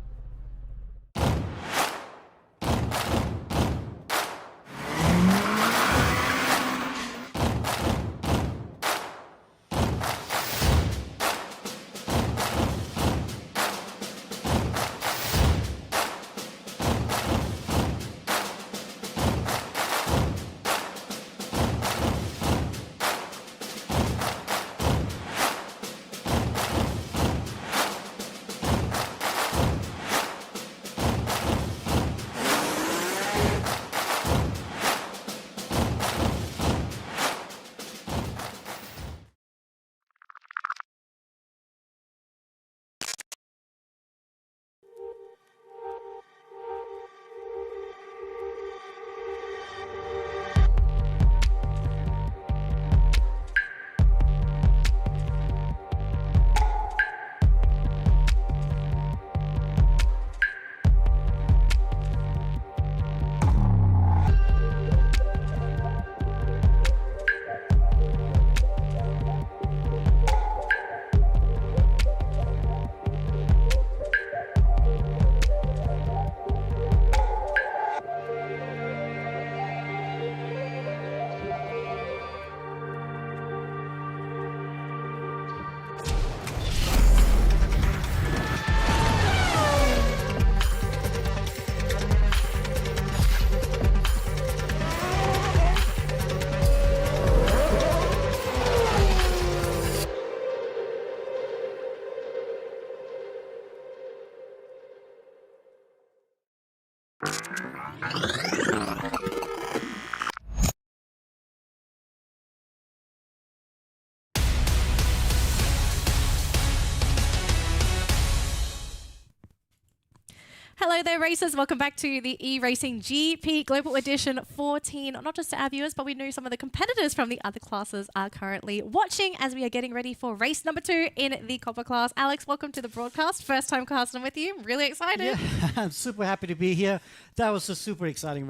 Hello there, racers. Welcome back to the eRacing GP Global Edition 14. Not just to our viewers, but we know some of the competitors from the other classes are currently watching as we are getting ready for race number 2 in the Copper class. Alex, welcome to the broadcast. First time casting with you. Really excited. Yeah, I'm super happy to be here. That was a super exciting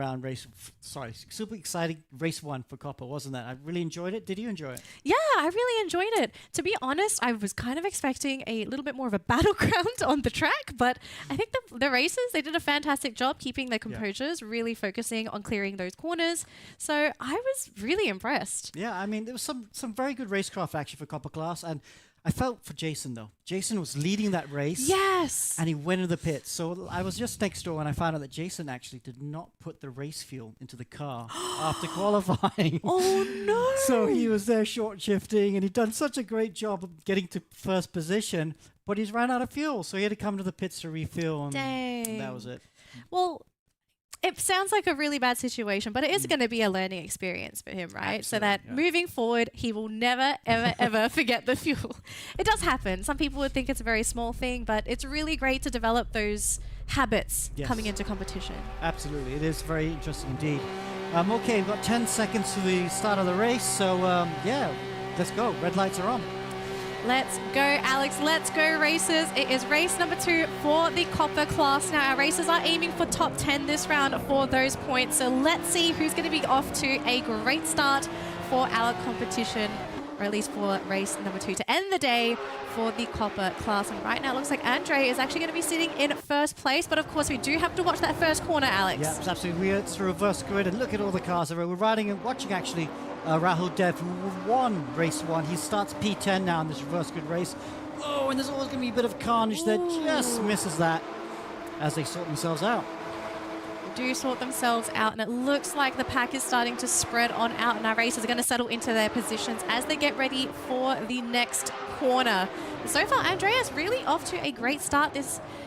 super exciting race 1 for Copper, wasn't that? I really enjoyed it. Did you enjoy it? Yeah, I really enjoyed it. To be honest, I was kind of expecting a little bit more of a battleground on the track, but I think the racers, they did a fantastic job keeping their composures, really focusing on clearing those corners. So I was really impressed. Yeah, I mean, there was some very good racecraft actually for Copper class, and I felt for Jason though. Jason was leading that race. Yes. And he went into the pits. So I was just next door and I found out that Jason actually did not put the race fuel into the car after qualifying. Oh no. So he was there short shifting and he'd done such a great job of getting to first position, but he's ran out of fuel. So he had to come to the pits to refuel. And Dang. that was it. Well, it sounds like a really bad situation, but it is going to be a learning experience for him, right? So that moving forward, he will never, ever, ever forget the fuel. It does happen. Some people would think it's a very small thing, but it's really great to develop those habits coming into competition. Absolutely. It is very interesting indeed. Okay, we've got 10 seconds to the start of the race. So, yeah, let's go. Red lights are on. Let's go, Alex. Let's go, racers. It is race number 2 for the Copper class. Now, our racers are aiming for top 10 this round for those points. So let's see who's going to be off to a great start for our competition, or at least for race number 2 to end the day for the Copper class. And right now, it looks like Andre is actually going to be sitting in first place. But of course, we do have to watch that first corner, Alex. Yeah, it's absolutely weird. It's a reverse grid. And look at all the cars. We're riding and watching, actually, Rahul Dev, who won race 1. He starts P10 now in this reverse grid race. Oh, and there's always going to be a bit of carnage that just misses that as they sort themselves out. They do sort themselves out, and it looks like the pack is starting to spread on out, and our racers are going to settle into their positions as they get ready for the next corner. So far, Andreas really off to a great start.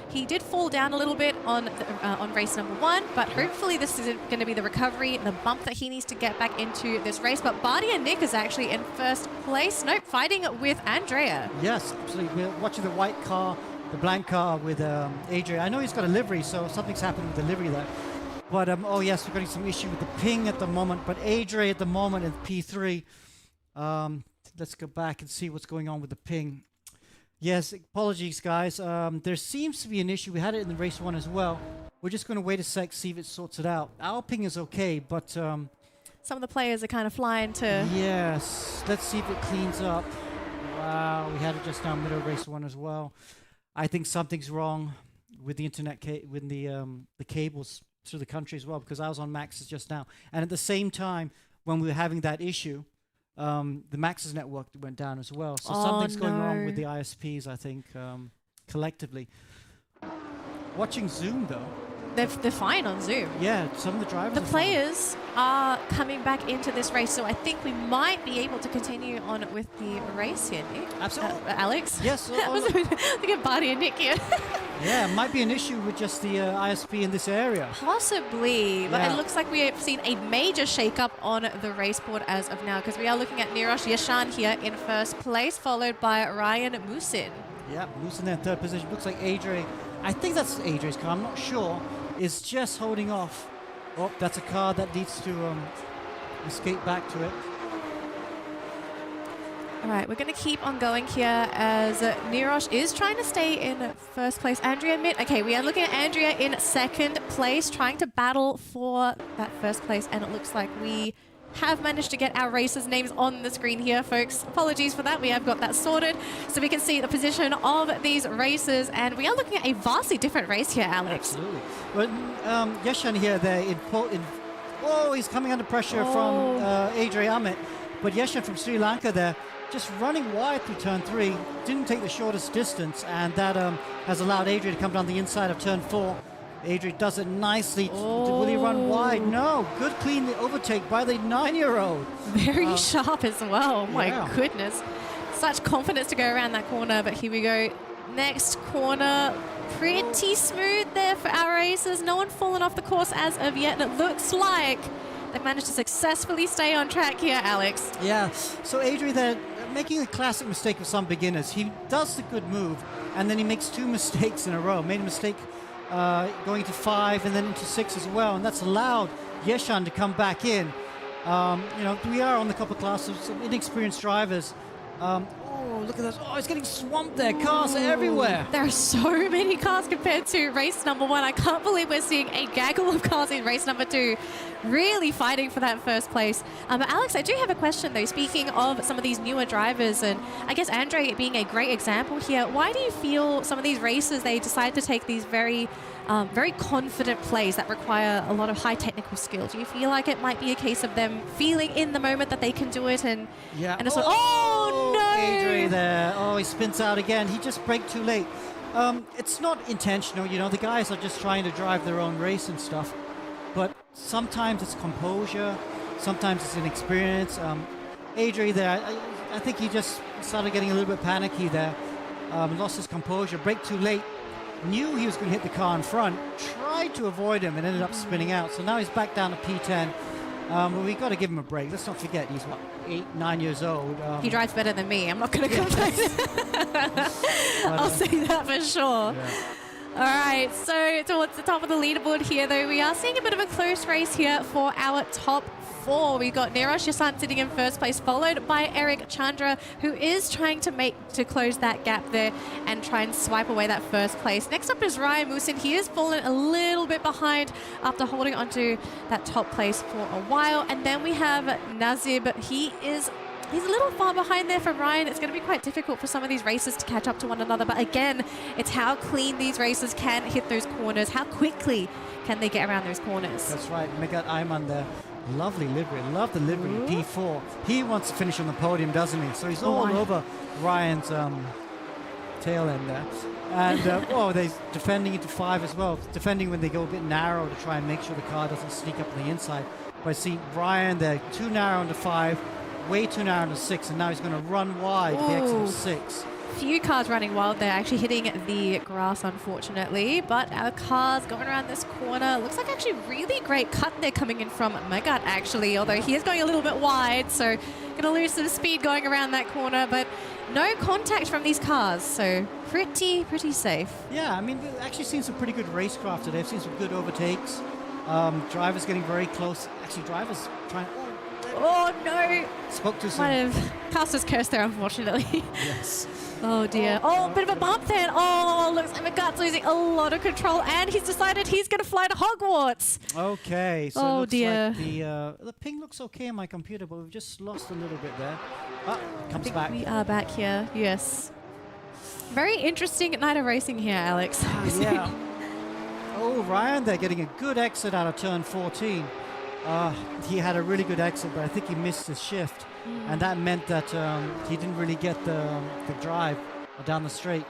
He did fall down a little bit on race number 1, but hopefully this isn't going to be the recovery, the bump that he needs to get back into this race. But Barty and Nick is actually in first place. Nope, fighting with Andrea. Yes, absolutely. We're watching the white car, the blank car with Adrian. I know he's got a livery, so something's happened with the livery there. But, oh yes, we're getting some issue with the ping at the moment. But Adrian at the moment in P3. Let's go back and see what's going on with the ping. Yes, apologies, guys. There seems to be an issue. We had it in the race 1 as well. We're just going to wait a sec, see if it sorts it out. Our ping is okay, but... some of the players are kind of flying to... Yes. Let's see if it cleans up. Wow, we had it just now, middle of race 1 as well. I think something's wrong with the internet, with the cables through the country as well, because I was on Max's just now. And at the same time, when we were having that issue, the Max's network went down as well. So something's going wrong with the ISPs, I think, collectively. Watching Zoom, though. They're fine on Zoom. Yeah, some of the drivers The players are coming back into this race, so I think we might be able to continue on with the race here, Nick. Absolutely. Alex? Yes. Look at Barty and Nick here. Yeah, it might be an issue with just the ISP in this area. Possibly, but it looks like we have seen a major shake-up on the race board as of now, because we are looking at Nirosh Yashan here in first place, followed by Ryan Musin. Yeah, Musin in third position. Looks like Adrian, I think that's Adrian's car, I'm not sure, is just holding off. Oh, that's a car that needs to escape back to it. All right, we're going to keep on going here as Nirosh is trying to stay in first place. Andrea mid. Okay, we are looking at Andrea in second place, trying to battle for that first place, and it looks like we have managed to get our racers' names on the screen here, folks. Apologies for that. We have got that sorted, so we can see the position of these racers, and we are looking at a vastly different race here, Alex. Absolutely. But Yashan here, there oh, he's coming under pressure from Adrian Amit, but Yashan from Sri Lanka there, just running wide through turn 3, didn't take the shortest distance, and that has allowed Adrian to come down the inside of turn 4. Adrian does it nicely. Will he run wide? No. Good clean overtake by the 9-year-old. Very sharp as well. My goodness. Such confidence to go around that corner, but here we go. Next corner, pretty smooth there for our racers. No one fallen off the course as of yet, and it looks like they've managed to successfully stay on track here, Alex. Yeah, so Adrian there, making a classic mistake of some beginners. He does the good move, and then he makes 2 mistakes in a row. Made a mistake going to 5 and then into 6 as well, and that's allowed Yeshan to come back in. You know, we are on the copper class of some inexperienced drivers. Oh, look at this. Oh, it's getting swamped there. Cars are everywhere. There are so many cars compared to race number 1. I can't believe we're seeing a gaggle of cars in race number 2, really fighting for that first place. Alex, I do have a question though. Speaking of some of these newer drivers, and I guess Andre being a great example here, why do you feel some of these races, they decide to take these very confident plays that require a lot of high technical skill? Do you feel like it might be a case of them feeling in the moment that they can do it and it's like, oh no! Adrian there. Oh, he spins out again. He just braked too late. It's not intentional, you know, the guys are just trying to drive their own race and stuff. But sometimes it's composure, sometimes it's inexperience. Adrian there, I think he just started getting a little bit panicky there. Lost his composure, braked too late. Knew he was going to hit the car in front, tried to avoid him and ended up spinning out. So now he's back down to P10. But we've got to give him a break. Let's not forget, he's what, 8, 9 years old. He drives better than me. I'm not going to complain. I'll say that for sure. Yeah. All right, so towards the top of the leaderboard here, though, we are seeing a bit of a close race here for our top 4. We've got Neeraj Yasan sitting in first place, followed by Eric Chandra, who is trying to close that gap there and try and swipe away that first place. Next up is Ryan Musin. He has fallen a little bit behind after holding onto that top place for a while. And then we have Nazib. He's a little far behind there from Ryan. It's going to be quite difficult for some of these races to catch up to one another. But again, it's how clean these races can hit those corners. How quickly can they get around those corners? That's right. Megat Ayman there. Lovely livery. Love the livery. P4. He wants to finish on the podium, doesn't he? So he's all over Ryan's tail end there. And they're defending into 5 as well. Defending when they go a bit narrow to try and make sure the car doesn't sneak up on the inside. But I see Ryan there, too narrow into 5. Way too narrow into 6, and now he's going to run wide the exit of 6. Few cars running wild there, actually hitting the grass, unfortunately. But our cars going around this corner. Looks like actually really great cut there coming in from Megat, actually, although he is going a little bit wide, so going to lose some speed going around that corner. But no contact from these cars, so pretty safe. Yeah, I mean, we've actually seen some pretty good racecraft today. I've seen some good overtakes. Drivers getting very close. Actually, drivers trying... Oh no! Spoke to some... Might have cast his curse there, unfortunately. Yes. Oh dear. Oh, bit of a bump there. Oh, looks like Megat's losing a lot of control, and he's decided he's going to fly to Hogwarts. Okay, so oh looks dear. like the ping looks okay on my computer, but we've just lost a little bit there. Comes back. We are back here, yes. Very interesting night of racing here, Alex. Yeah. Oh, Ryan, they're getting a good exit out of turn 14. He had a really good exit, but I think he missed his shift. And that meant that he didn't really get the drive down the straight.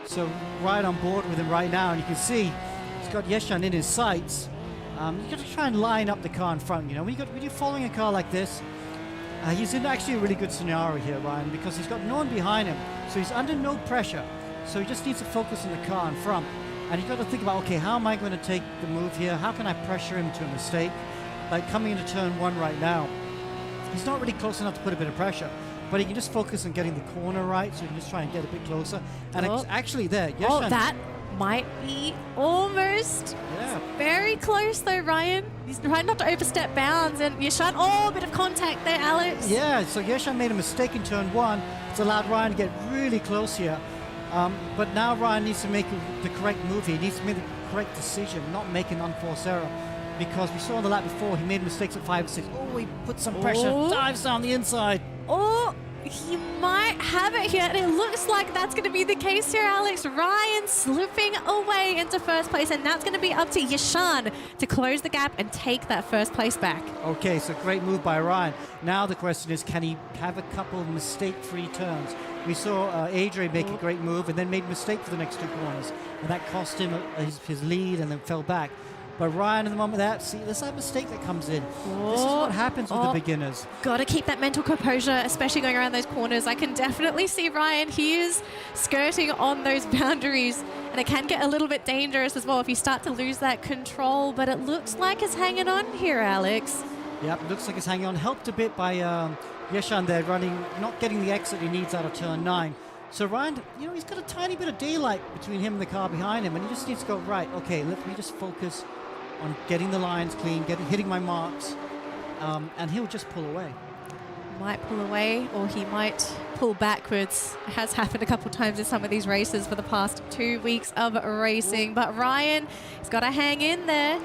So right on board with him right now, and you can see he's got Yeshan in his sights. You got to try and line up the car in front. You know, when you're following a car like this, he's in actually a really good scenario here, Ryan, because he's got no one behind him, so he's under no pressure. So he just needs to focus on the car in front, and you've got to think about, okay, how am I going to take the move here? How can I pressure him to a mistake? Like coming into turn 1 right now, he's not really close enough to put a bit of pressure, but he can just focus on getting the corner right, so he can just try and get a bit closer. And it's actually there. Oh, that might be almost very close though, Ryan. He's trying not to overstep bounds, and Yeshan, a bit of contact there, Alex. Yeah, so Yeshan made a mistake in turn 1. It's allowed Ryan to get really close here. But now Ryan needs to make the correct move here. He needs to make the correct decision, not make an unforced error. Because we saw on the lap before, he made mistakes at 5 and 6. Oh, he put some pressure, dives down the inside. Oh, he might have it here, and it looks like that's going to be the case here, Alex. Ryan slipping away into first place, and that's going to be up to Yeshan to close the gap and take that first place back. Okay, so great move by Ryan. Now the question is, can he have a couple of mistake-free turns? We saw Adrian make a great move and then made a mistake for the next 2 corners, and that cost him his lead and then fell back. But Ryan, in the moment of that, see, there's that mistake that comes in. This is what happens with the beginners. Got to keep that mental composure, especially going around those corners. I can definitely see Ryan. He is skirting on those boundaries, and it can get a little bit dangerous as well if you start to lose that control. But it looks like it's hanging on here, Alex. Yep, it looks like it's hanging on. Helped a bit by Yeshan there running, not getting the exit he needs out of turn 9. So Ryan, you know, he's got a tiny bit of daylight between him and the car behind him, and he just needs to go, right, okay, let me just focus on getting the lines clean, hitting my marks, and he'll just pull away. Might pull away, or he might pull backwards. It has happened a couple times in some of these races for the past 2 weeks of racing. But Ryan has got to hang in there,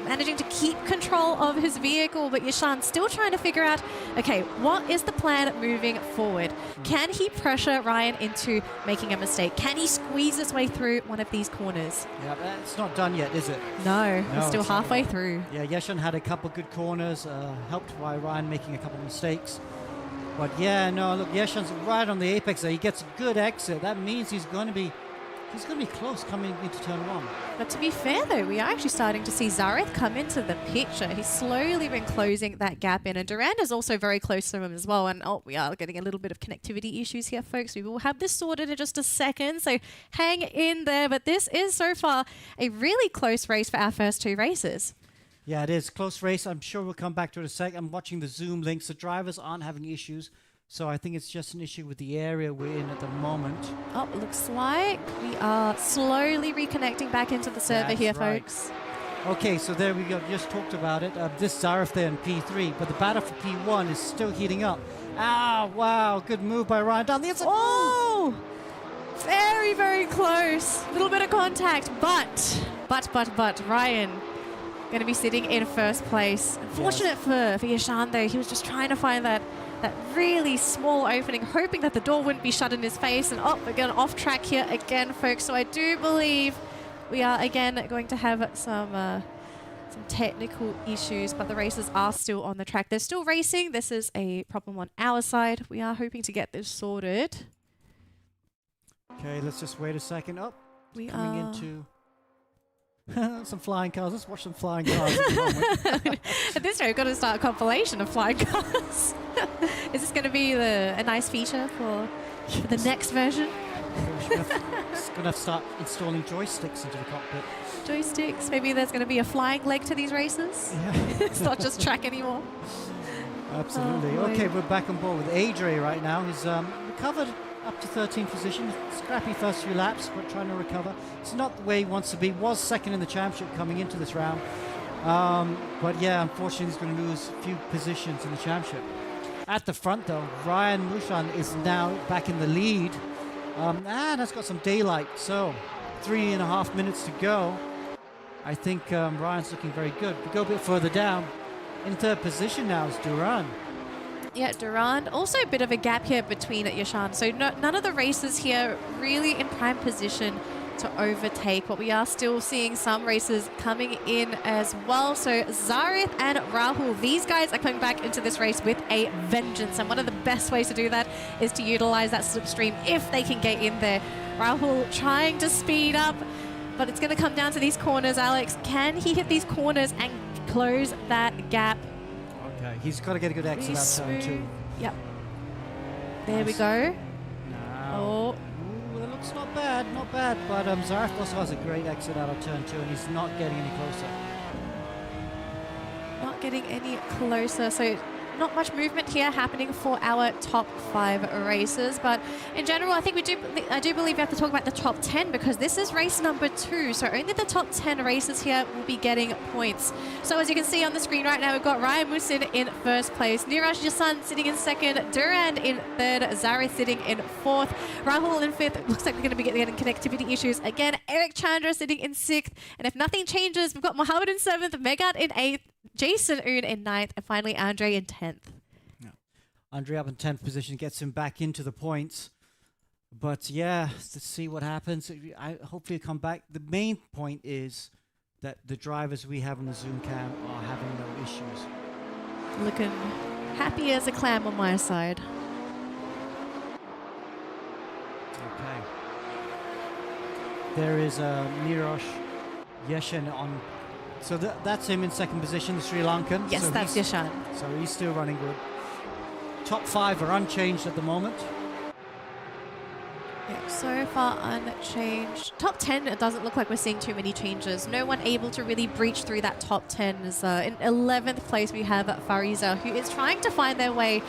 managing to keep control of his vehicle. But Yashan still trying to figure out, okay, what is the plan moving forward? Can he pressure Ryan into making a mistake? Can he squeeze his way through one of these corners? Yeah, it's not done yet, is it? No, we're still halfway through. Yeah, Yashan had a couple good corners, helped by Ryan making a couple of mistakes. But yeah, no, look, Yashan's right on the apex there. He gets a good exit. That means he's going to be close coming into turn 1. But to be fair, though, we are actually starting to see Zareth come into the picture. He's slowly been closing that gap in, and Durand is also very close to him as well. And oh, we are getting a little bit of connectivity issues here, folks. We will have this sorted in just a second, so hang in there. But this is so far a really close race for our first 2 races. Yeah, it is. Close race. I'm sure we'll come back to it in a sec. I'm watching the Zoom links. The drivers aren't having issues, so I think it's just an issue with the area we're in at the moment. Oh, looks like we are slowly reconnecting back into the server. That's here, right, folks. Okay, so there we go. Just talked about it. This Zareth there in P3, but the battle for P1 is still heating up. Ah, wow. Good move by Ryan down the inside. Oh! Very, very close. A little bit of contact, but Ryan going to be sitting in first place. Unfortunate for Yashan, though. He was just trying to find that really small opening, hoping that the door wouldn't be shut in his face. And oh, we're going off track here again, folks. So I do believe we are again going to have some technical issues, but the racers are still on the track. They're still racing. This is a problem on our side. We are hoping to get this sorted. Okay, let's just wait a second. Oh, we coming are into some flying cars. Let's watch some flying cars at the moment. At this rate, we've got to start a compilation of flying cars. Is this going to be a nice feature for the next version? It's going to start installing joysticks into the cockpit. Joysticks? Maybe there's going to be a flying leg to these races? Yeah. It's not just track anymore. Absolutely. Oh, okay, we're back on board with Adre right now. He's recovered up to 13th position. Scrappy first few laps, but trying to recover. It's not the way he wants to be. Was second in the championship coming into this round. But yeah, unfortunately, he's going to lose a few positions in the championship. At the front, though, Ryan Mushan is now back in the lead. And has got some daylight. So 3.5 minutes to go. I think Ryan's looking very good. We go a bit further down. In third position now is Duran. Yeah, Durand. Also a bit of a gap here between Yashan. So none of the racers here really in prime position to overtake, but we are still seeing some racers coming in as well. So Zareth and Rahul, these guys are coming back into this race with a vengeance. And one of the best ways to do that is to utilize that slipstream if they can get in there. Rahul trying to speed up, but it's going to come down to these corners, Alex. Can he hit these corners and close that gap? Okay, he's got to get a good exit out turn 2. Yep. There we go. Now. Oh. Ooh, that looks not bad, not bad. But Zareth also has a great exit out of turn 2, and he's not getting any closer. Not getting any closer. So not much movement here happening for our top 5 races, but in general, I think I do believe we have to talk about the top 10 because this is race number 2. So only the top 10 races here will be getting points. So as you can see on the screen right now, we've got Ryan Musin in first place, Niraj Jasan sitting in second, Durand in third, Zareth sitting in fourth, Rahul in fifth. Looks like we're going to be getting connectivity issues again. Eric Chandra sitting in sixth, and if nothing changes, we've got Mohammed in seventh, Megat in eighth, Jason Oon in 9th, and finally Andre in 10th. Yeah. Andre up in 10th position gets him back into the points. But yeah, let's see what happens. Hopefully come back. The main point is that the drivers we have on the Zoom cam are having no issues. Looking happy as a clam on my side. Okay. There is Nirosh Yeshen on. So that's him in second position, the Sri Lankan. Yes, so that's Yashan. So he's still running good. Top 5 are unchanged at the moment. Yeah, so far unchanged. Top 10, it doesn't look like we're seeing too many changes. No one able to really breach through that top 10. In 11th place, we have Fariza, who is trying to find their way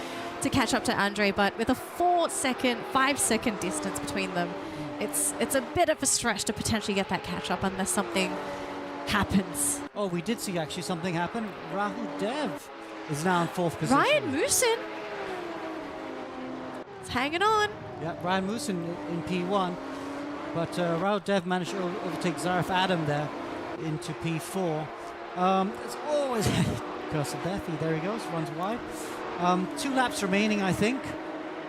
to catch up to Andre, but with a 5-second distance between them, it's a bit of a stretch to potentially get that catch up unless something happens. Oh, we did see actually something happen. Rahul Dev is now in 4th position. Ryan Moosin is hanging on. Yeah, Ryan Moosin in P1. But Rahul Dev managed to overtake Zarif Adam there into P4. It's always curse of death. There he goes, runs wide. 2 laps remaining, I think.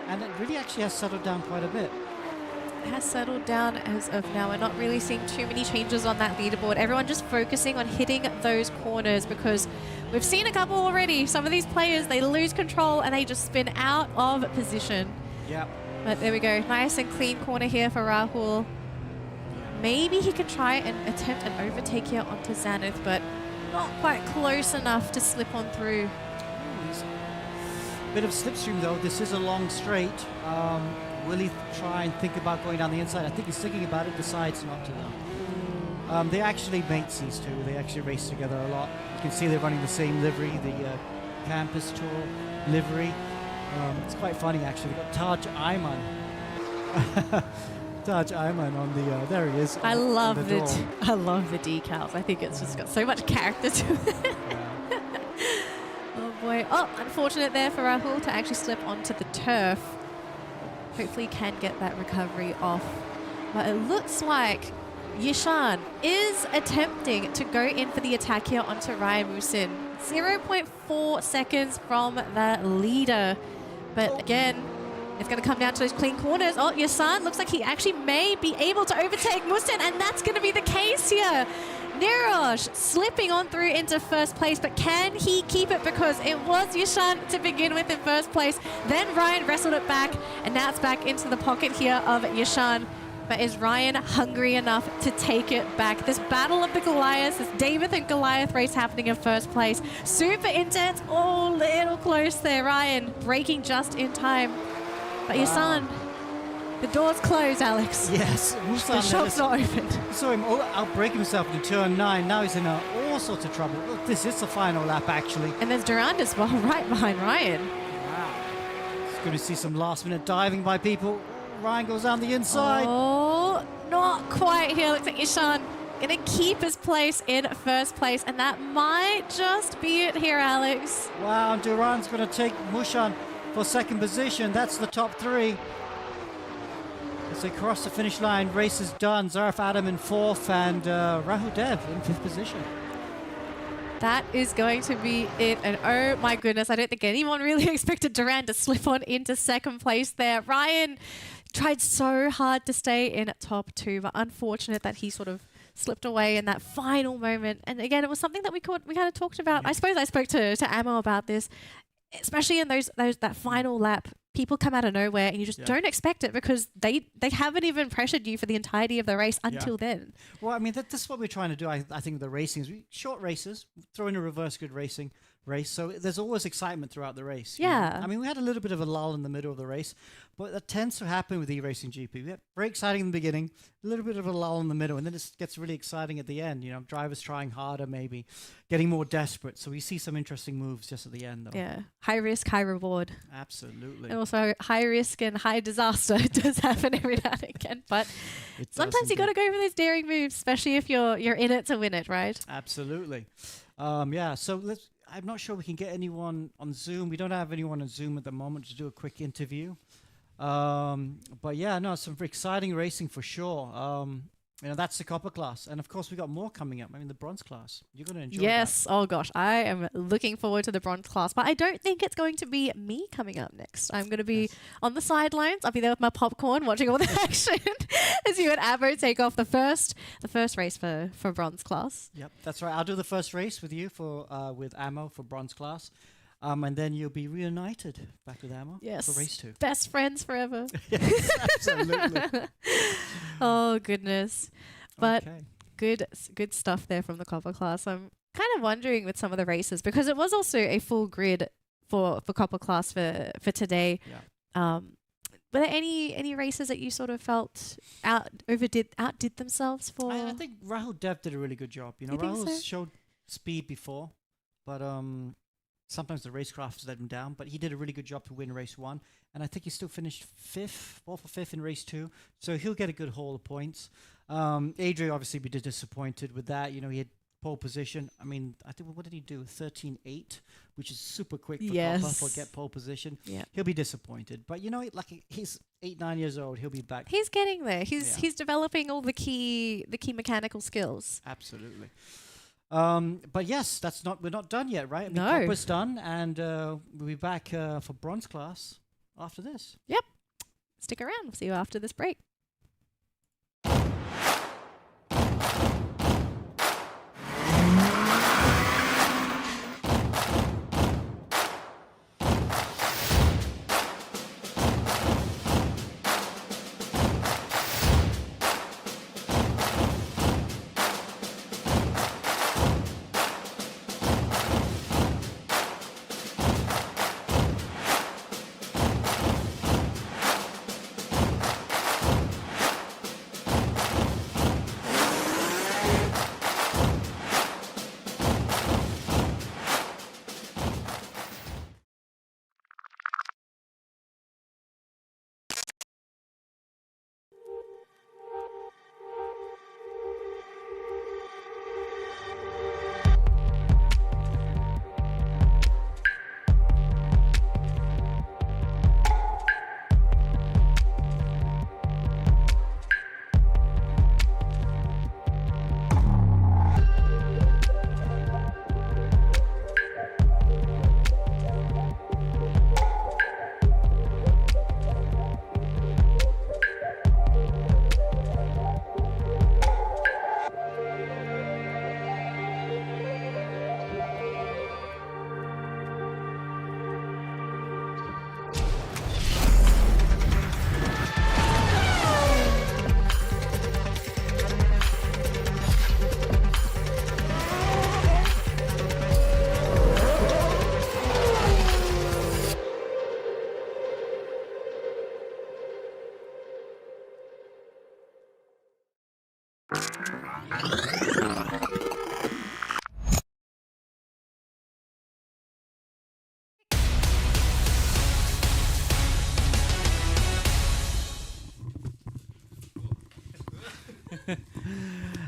And it really actually has settled down quite a bit. Has settled down as of now. We're not really seeing too many changes on that leaderboard. Everyone just focusing on hitting those corners because we've seen a couple already. Some of these players, they lose control and they just spin out of position. Yeah. But there we go. Nice and clean corner here for Rahul. Maybe he could try and attempt an overtake here onto Zenith, but not quite close enough to slip on through. Bit of slipstream though. This is a long straight. Will he try and think about going down the inside? I think he's thinking about it, decides not to though. They actually mates, these two. They actually race together a lot. You can see they're running the same livery, the campus tour livery. It's quite funny actually. We've got Taj Ayman. Taj Ayman on the, there he is. I love the door. I love the decals. I think it's just got so much character to it. Oh boy. Oh, unfortunate there for Rahul to actually slip onto the turf. Hopefully can get that recovery off. But it looks like Yishan is attempting to go in for the attack here onto Ryan Moosin. 0.4 seconds from the leader. But again, it's going to come down to those clean corners. Oh, Yishan looks like he actually may be able to overtake Moosin, and that's going to be the case here. Niroj slipping on through into 1st place, but can he keep it? Because it was Yishan to begin with in 1st place. Then Ryan wrestled it back, and now it's back into the pocket here of Yishan. But is Ryan hungry enough to take it back? This battle of the Goliaths, this David and Goliath race happening in 1st place. Super intense. Oh, little close there. Ryan breaking just in time. But Yishan, the door's closed, Alex. Yes, The shop's not opened. You saw him outbreak himself in turn 9. Now he's in all sorts of trouble. Look, this is the final lap, actually. And there's Durand as well, right behind Ryan. Wow. He's going to see some last-minute diving by people. Ryan goes down the inside. Oh, not quite here. Looks like Yishan going to keep his place in 1st place. And that might just be it here, Alex. Wow, and Durand's going to take Mushan for 2nd position. That's the top 3. As they cross the finish line, race is done. Zarif Adam in 4th and Rahul Dev in 5th position. That is going to be it. And oh my goodness, I don't think anyone really expected Durand to slip on into 2nd place there. Ryan tried so hard to stay in top 2, but unfortunate that he sort of slipped away in that final moment. And again, it was something that we kind of talked about. I suppose I spoke to Ammo about this, especially in that final lap. People come out of nowhere and you just don't expect it because they haven't even pressured you for the entirety of the race until then. Well, I mean, that's what we're trying to do, I think, with the racing. Short races, throw in a reverse grid racing race. So there's always excitement throughout the race. Yeah. I mean, we had a little bit of a lull in the middle of the race, but that tends to happen with eRacing GP. We get very exciting in the beginning, a little bit of a lull in the middle, and then it gets really exciting at the end. You know, drivers trying harder, maybe getting more desperate. So we see some interesting moves just at the end, though. Yeah. High risk, high reward. Absolutely. And also high risk and high disaster. It does happen every now and again. But sometimes you got to go for those daring moves, especially if you're in it to win it, right? Absolutely. Yeah. So I'm not sure we can get anyone on Zoom. We don't have anyone on Zoom at the moment to do a quick interview. But yeah, no, some exciting racing for sure. You know, that's the copper class. And of course, we got more coming up. I mean, the bronze class. You're going to enjoy Yes. Oh, gosh. I am looking forward to the bronze class. But I don't think it's going to be me coming up next. I'm going to be on the sidelines. I'll be there with my popcorn watching all the action as you and Abo take off the first race for bronze class. Yep, that's right. I'll do the first race with you with Ammo for bronze class. And then you'll be reunited back with Ammo for race 2. Best friends forever. Yes, absolutely. Oh, goodness. But okay. good stuff there from the copper class. I'm kind of wondering with some of the races, because it was also a full grid for copper class for today. Yeah. Were there any races that you sort of felt outdid themselves for? I think Rahul Dev did a really good job. You know, You think Rahul so? showed speed before, but sometimes the racecraft let him down, but he did a really good job to win race 1. And I think he still finished 4th or 5th in race 2. So he'll get a good haul of points. Adrian obviously be disappointed with that. You know, he had pole position. I mean, I think, what did he do? 13.8, which is super quick for Copper for get pole position. Yeah. He'll be disappointed. But, you know, like he's 8, 9 years old. He'll be back. He's getting there. He's developing all the key mechanical skills. Absolutely. But yes, we're not done yet, right? I mean, No. Copper's done, and we'll be back for bronze class after this. Yep. Stick around. We'll see you after this break.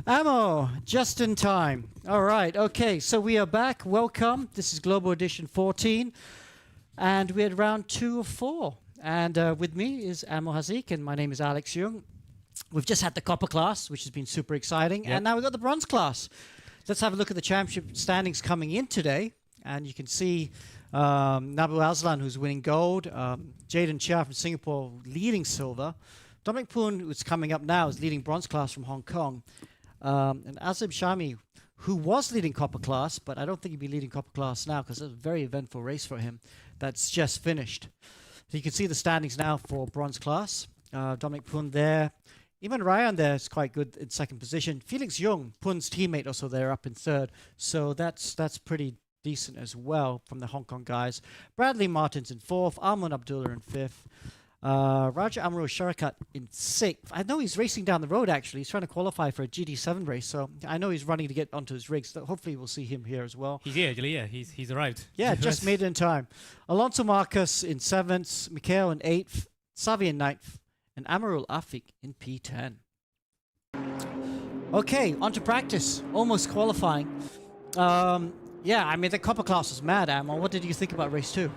Ammo, just in time. All right, okay, so we are back. Welcome. This is Global Edition 14, and we're at round 2 of 4. And with me is Ammo Hazik, and my name is Alex Jung. We've just had the copper class, which has been super exciting, and now we've got the bronze class. Let's have a look at the championship standings coming in today, and you can see Nabu Aslan, who's winning gold, Jaden Chia from Singapore leading silver, Dominic Poon, who's coming up now, is leading bronze class from Hong Kong. And Azib Shami, who was leading copper class, but I don't think he'll be leading copper class now because it's a very eventful race for him that's just finished. So you can see the standings now for bronze class. Dominic Poon there. Even Ryan there is quite good in second position. Felix Jung, Poon's teammate, also there up in third. So that's pretty decent as well from the Hong Kong guys. Bradley Martins in fourth. Arman Abdullah in fifth. Raja Amrul Sharakat in sixth. I know he's racing down the road, actually. He's trying to qualify for a GT7 race, so I know he's running to get onto his rigs. So hopefully we'll see him here as well. He's here, actually, yeah. He's arrived. Yeah, just made it in time. Alonso Marcus in seventh. Mikhail in eighth. Savi in ninth. And Amarul Afik in P10. Okay, on to practice. Almost qualifying. Yeah, I mean, the copper class was mad, Amon. What did you think about race 2?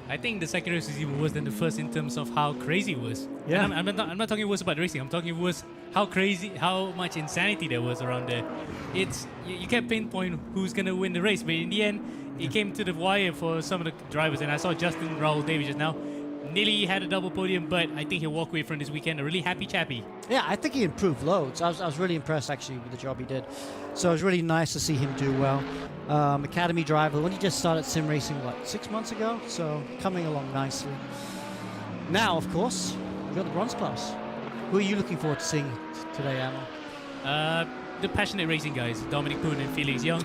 I think the second race was even worse than the first in terms of how crazy it was. Yeah. And I'm not talking worse about racing. I'm talking worse how crazy, how much insanity there was around there. It's you can't pinpoint who's gonna win the race, but in the end, it came to the wire for some of the drivers. And I saw Justin Raul Davis just now. Nearly had a double podium, but I think he'll walk away from this weekend a really happy chappy. Yeah, I think he improved loads. I was really impressed, actually, with the job he did. So it was really nice to see him do well. Academy driver, when he just started sim racing, what, 6 months ago? So coming along nicely. Now, of course, we've got the bronze class. Who are you looking forward to seeing today, Ammo? The passionate racing guys, Dominic Poon and Felix Young,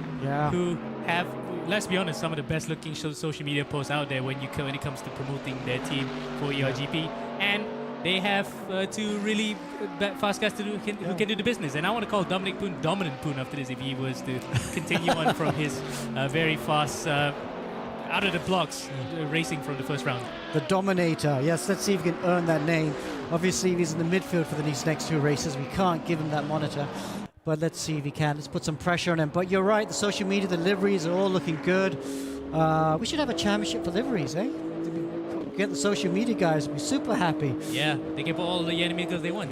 who have, let's be honest, some of the best looking social media posts out there when it comes to promoting their team for ERGP. And they have two really fast guys who can do the business. And I want to call Dominic Poon Dominant Poon after this if he was to continue on from his very fast out of the blocks racing from the first round. The Dominator. Yes, let's see if he can earn that name. Obviously, if he's in the midfield for these next 2 races, we can't give him that monitor. But let's see if he can. Let's put some pressure on him. But you're right, the social media, the liveries are all looking good. We should have a championship for liveries, eh? Get the social media guys to be super happy. Yeah, they can put all the anime girls they want.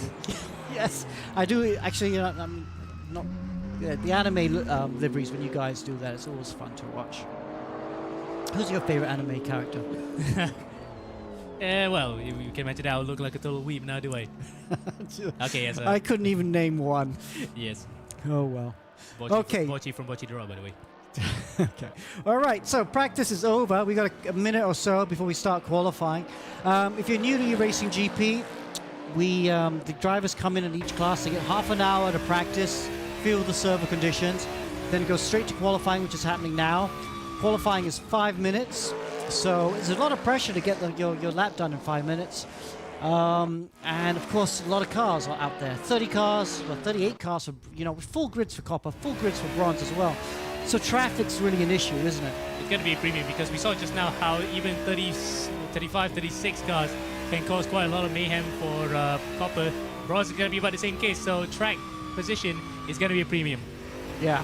Yes, I do. Actually, you know, I'm not the anime liveries when you guys do that. It's always fun to watch. Who's your favorite anime character? Well, you can imagine I look like a total weeb now, do I? Okay, yes. I couldn't even name one. Yes. Oh well. Bocce, Okay. Bocce from Bocce Draw, by the way. Okay. All right. So practice is over. We got a minute or so before we start qualifying. If you're new to eRacing GP, the drivers come in each class. They get half an hour to practice, feel the server conditions, then go straight to qualifying, which is happening now. Qualifying is 5 minutes, so there's a lot of pressure to get your lap done in 5 minutes. And of course, a lot of cars are out there. 30 cars, well, 38 cars for, with full grids for copper, full grids for bronze as well. So traffic's really an issue, isn't it? It's going to be a premium because we saw just now how even 30, 35, 36 cars can cause quite a lot of mayhem for copper. Bronze is going to be about the same case, so track position is going to be a premium. Yeah.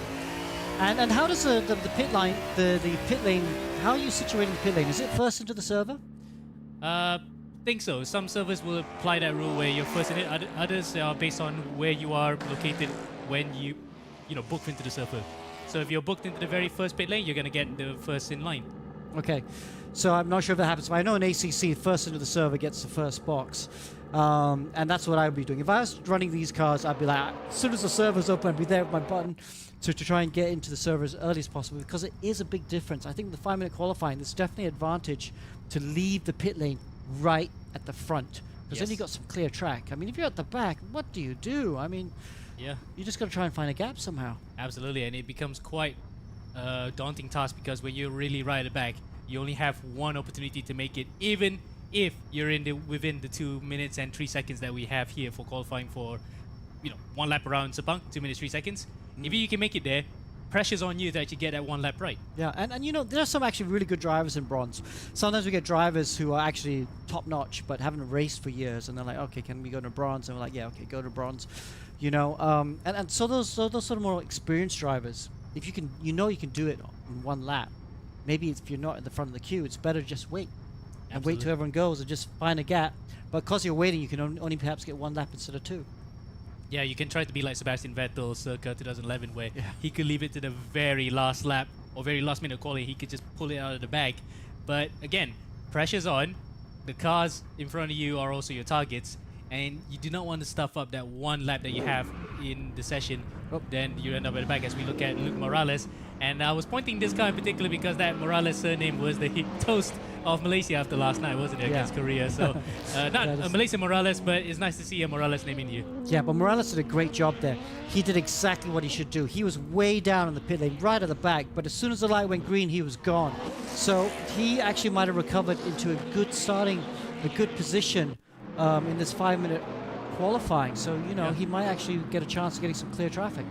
And how does the pit line, the pit lane, how are you situating the pit lane? Is it first into the server? Think so. Some servers will apply that rule where you're first in it. Others are based on where you are located when you booked into the server. So if you're booked into the very first pit lane, you're going to get the first in line. Okay. So I'm not sure if that happens. But I know in ACC, first into the server gets the first box. And that's what I would be doing. If I was running these cars, I'd be like, as soon as the server's open, I'd be there with my button to try and get into the server as early as possible, because it is a big difference. I think the 5-minute qualifying, there's definitely an advantage to leave the pit lane right at the front, because then you've got some clear track. I mean, if you're at the back, what do you do? I mean, yeah, you just got to try and find a gap somehow. Absolutely, and it becomes quite a daunting task, because when you're really right at the back, you only have one opportunity to make it, even if you're within the 2 minutes and 3 seconds that we have here for qualifying for, one lap around Sepang, 2 minutes 3 seconds. If you can make it there, pressure's on you to actually get that 1 lap right. Yeah, and there are some actually really good drivers in bronze. Sometimes we get drivers who are actually top notch but haven't raced for years, and they're like, okay, can we go to bronze? And we're like, yeah, okay, go to bronze. And so those sort of more experienced drivers, if you can, you can do it in 1 lap. Maybe if you're not at the front of the queue, it's better to just wait. And wait till everyone goes and just find a gap. But because you're waiting, you can only perhaps get 1 lap instead of 2. Yeah, you can try to be like Sebastian Vettel circa 2011, where he could leave it to the very last lap or very last minute quality. He could just pull it out of the bag. But again, pressure's on. The cars in front of you are also your targets, and you do not want to stuff up that 1 lap that you have in the session. Then you end up at the back, as we look at Luke Morales. And I was pointing this guy in particular because that Morales surname was the toast of Malaysia after last night, wasn't it, against Korea? So not a Malaysian Morales, but it's nice to see a Morales name in you. Yeah, but Morales did a great job there. He did exactly what he should do. He was way down in the pit lane, right at the back, but as soon as the light went green, he was gone. So he actually might have recovered into a good position in this 5-minute qualifying. So, he might actually get a chance of getting some clear traffic.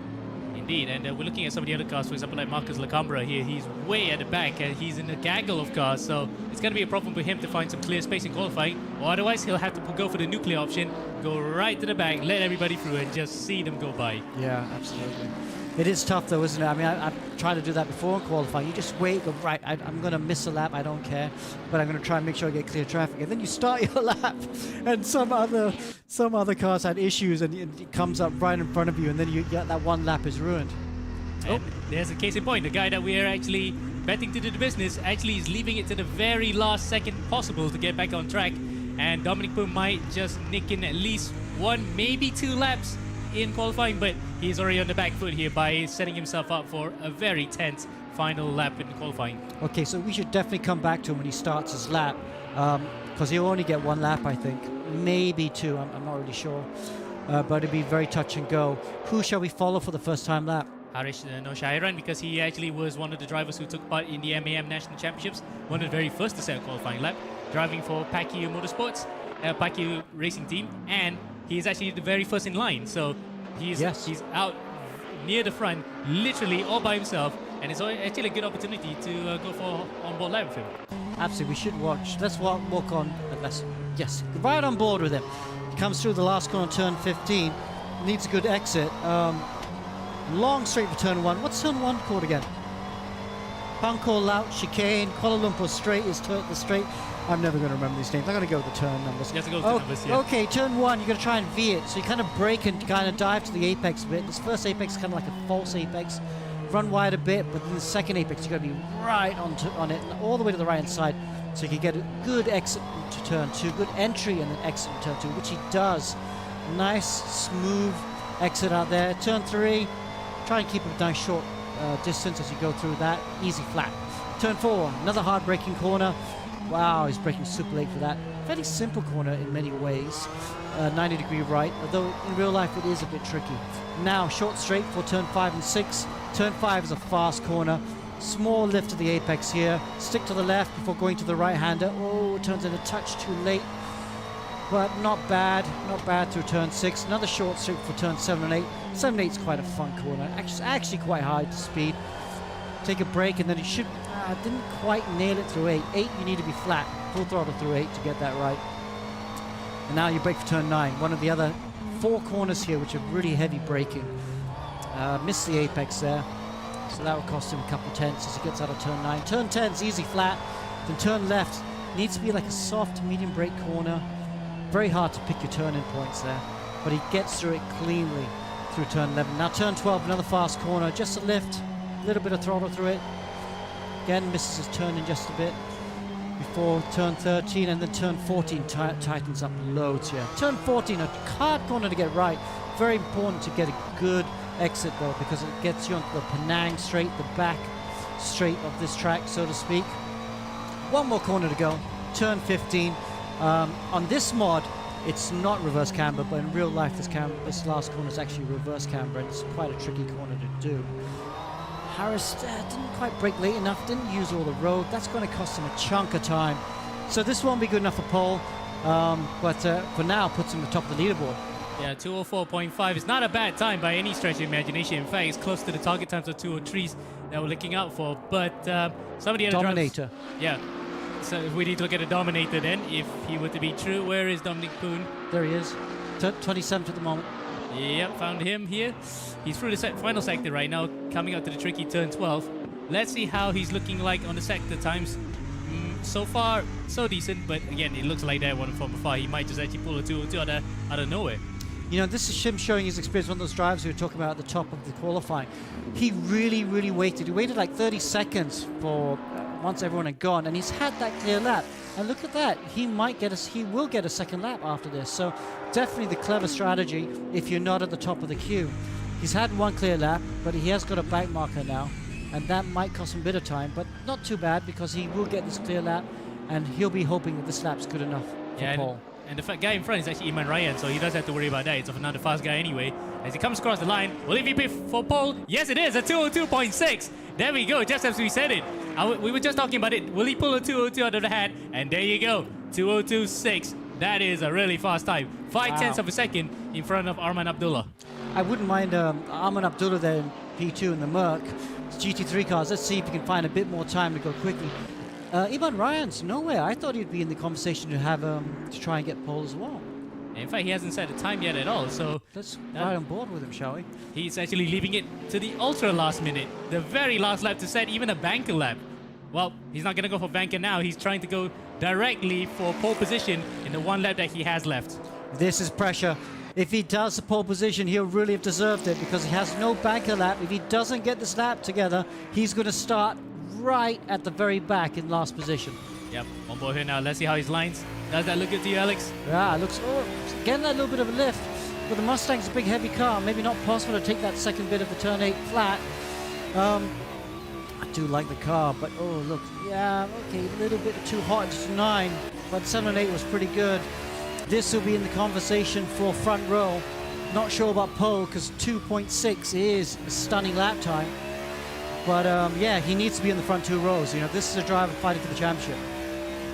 Indeed, and we're looking at some of the other cars, for example, like Marcus Lacambra here. He's way at the back, and he's in a gaggle of cars, so it's going to be a problem for him to find some clear space in qualifying, or otherwise he'll have to go for the nuclear option, go right to the back, let everybody through, and just see them go by. Yeah, absolutely. It is tough, though, isn't it? I mean, I've tried to do that before in qualifying. You just wait, go, right, I'm going to miss a lap, I don't care, but I'm going to try and make sure I get clear traffic. And then you start your lap, and some other cars had issues, and it comes up right in front of you, and then you get that 1 lap is ruined. And there's a case in point. The guy that we are actually betting to do the business actually is leaving it to the very last second possible to get back on track. And Dominic Poon might just nick in at least 1, maybe 2 laps in qualifying, but he's already on the back foot here by setting himself up for a very tense final lap in qualifying. Okay, so we should definitely come back to him when he starts his lap, because he'll only get 1 lap, I think. Maybe 2, I'm not really sure. But it'd be very touch and go. Who shall we follow for the first time lap? Harish No Shairan, because he actually was one of the drivers who took part in the MAM National Championships, one of the very first to set a qualifying lap, driving for Pacquiao Motorsports, Pacquiao Racing Team, and he's actually the very first in line. So he's out near the front, literally all by himself, and it's actually a good opportunity to go for on-board lap with him. Absolutely, we should watch. Let's walk on. Yes, right on board with him. Comes through the last corner, turn 15. Needs a good exit. Long straight for turn 1. What's turn 1 called again? Bangkok Laut chicane. Kuala Lumpur straight is the straight. I'm never going to remember these names. I'm going to go with the turn numbers. You have to go with the numbers, yeah. Okay, turn 1, you're going to try and V it. So you kind of brake and kind of dive to the apex a bit. This first apex is kind of like a false apex. Run wide a bit, but then the second apex, you've got to be right on it, all the way to the right-hand side, so you can get a good exit to turn 2, good entry and then exit to turn 2, which he does. Nice, smooth exit out there. Turn 3, try and keep a nice short distance as you go through that. Easy flat. Turn 4, another hard braking corner. Wow, he's braking super late for that. Fairly simple corner in many ways. 90-degree right, although in real life it is a bit tricky. Now, short straight for turn 5 and 6. Turn 5 is a fast corner. Small lift to the apex here. Stick to the left before going to the right-hander. Oh, it turns in a touch too late. But not bad. Not bad through turn 6. Another short straight for turn 7 and 8. 7 and 8 is quite a fun corner. Actually quite high to speed. Take a break and then you should... didn't quite nail it through 8. 8, you need to be flat. Full throttle through 8 to get that right. And now you brake for turn 9. One of the other 4 corners here which are really heavy braking. Missed the apex there. So that will cost him a couple tenths as he gets out of turn 9. Turn 10 is easy flat. Then turn left needs to be like a soft medium brake corner. Very hard to pick your turn-in points there. But he gets through it cleanly through turn 11. Now turn 12, another fast corner. Just a lift. A little bit of throttle through it. Again, misses his turn in just a bit. Before turn 13 and then turn 14 tightens up loads here. Turn 14, a hard corner to get right. Very important to get a good exit though, because it gets you onto the Penang straight, the back straight of this track, so to speak. One more corner to go. Turn 15. On this mod, it's not reverse camber, but in real life, this last corner is actually reverse camber, and it's quite a tricky corner to do. Harris didn't quite brake late enough, didn't use all the road. That's going to cost him a chunk of time. So this won't be good enough for pole, but for now, puts him at the top of the leaderboard. Yeah, 2:04.5 is not a bad time by any stretch of imagination. In fact, it's close to the target times of 2:03s that we're looking out for. But some of the other Dominator. Yeah. So if we need to look at a Dominator then, if he were to be true. Where is Dominic Poon? There he is. 27th at the moment. Yep, found him here. He's through the final sector right now, coming out to the tricky turn 12. Let's see how he's looking like on the sector times. So far, so decent, but again, it looks like that one from afar. He might just actually pull a 202 out of nowhere. You know, this is him showing his experience. One of those drivers we were talking about at the top of the qualifying. He really, really waited. He waited like 30 seconds for once everyone had gone, and he's had that clear lap. And look at that. He will get a second lap after this. So definitely the clever strategy if you're not at the top of the queue. He's had one clear lap, but he has got a back marker now, and that might cost him a bit of time, but not too bad because he will get this clear lap, and he'll be hoping that this lap's good enough for pole. And the guy in front is actually Iman Ryan, so he doesn't have to worry about that. It's another fast guy anyway. As he comes across the line, will he be for pole? Yes, it is, a 202.6. There we go, just as we said it. We were just talking about it. Will he pull a 202 out of the hat? And there you go, 202.6. That is a really fast time. 5/10 of a second in front of Arman Abdullah. I wouldn't mind Arman Abdullah there in P2 in the Merc. It's GT3 cars. Let's see if he can find a bit more time to go quickly. Iman Ryan's nowhere. I thought he'd be in the conversation to have to try and get pole as well. In fact, he hasn't set a time yet at all, so... Let's ride on board with him, shall we? He's actually leaving it to the ultra last minute. The very last lap to set even a banker lap. Well, he's not going to go for banker now. He's trying to go directly for pole position in the one lap that he has left. This is pressure. If he does the pole position, he'll really have deserved it because he has no banker lap. If he doesn't get this lap together, he's going to start right at the very back in last position. Yep, on board here now. Let's see how his lines. Does that look good to you, Alex? Yeah, it looks... Oh, getting that little bit of a lift. But the Mustang's a big, heavy car. Maybe not possible to take that second bit of the turn 8 flat. I do like the car, but oh, look. Yeah, okay, a little bit too hot. Just 9. But 7 and 8 was pretty good. This will be in the conversation for front row. Not sure about pole because 2.6 is a stunning lap time. But yeah, he needs to be in the front 2 rows. You know, this is a driver fighting for the championship.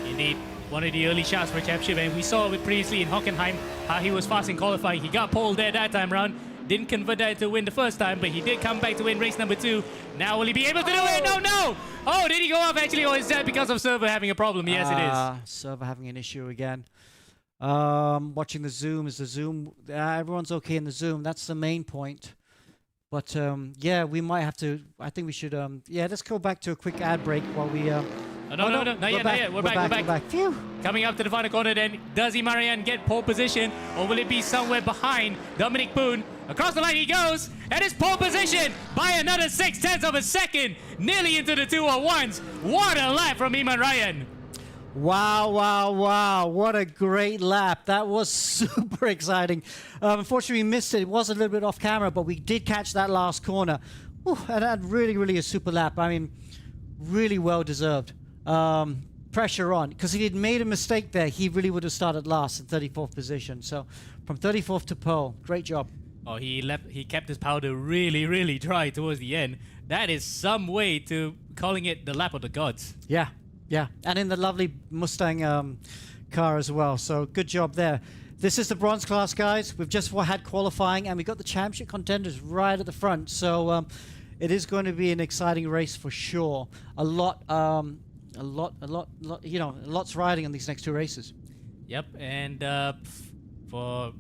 Indeed. One of the early shots for championship, and we saw it previously in Hockenheim how he was fast in qualifying. He got pole there that time round. Didn't convert that to win the first time, but he did come back to win race number 2. Now will he be able to do it? No, no! Oh, did he go off actually, or is that because of server having a problem? Yes, it is. Server having an issue again. Watching the Zoom. Is the Zoom... everyone's okay in the Zoom. That's the main point. But yeah, we might have to... I think we should... yeah, let's go back to a quick ad break while we... no, not yet. We're back. Phew. Coming up to the final corner then, does Marian get pole position, or will it be somewhere behind Dominic Poon? Across the line he goes, and it's pole position by another 0.6 of a second, nearly into the 201s. What a lap from Iman Ryan. Wow, wow, wow. What a great lap. That was super exciting. Unfortunately, we missed it. It was a little bit off camera, but we did catch that last corner. Whew, and that really, really a super lap. I mean, really well deserved. Pressure on, because if he'd made a mistake there, he really would have started last in 34th position. So from 34th to pole, great job. Oh, he kept his powder really, really dry towards the end. That is some way to calling it the lap of the gods. Yeah, yeah. And in the lovely Mustang car as well. So good job there. This is the bronze class, guys. We've just had qualifying, and we got the championship contenders right at the front. So it is going to be an exciting race for sure. A lot, you know, lots riding on these next 2 races. Yep, and for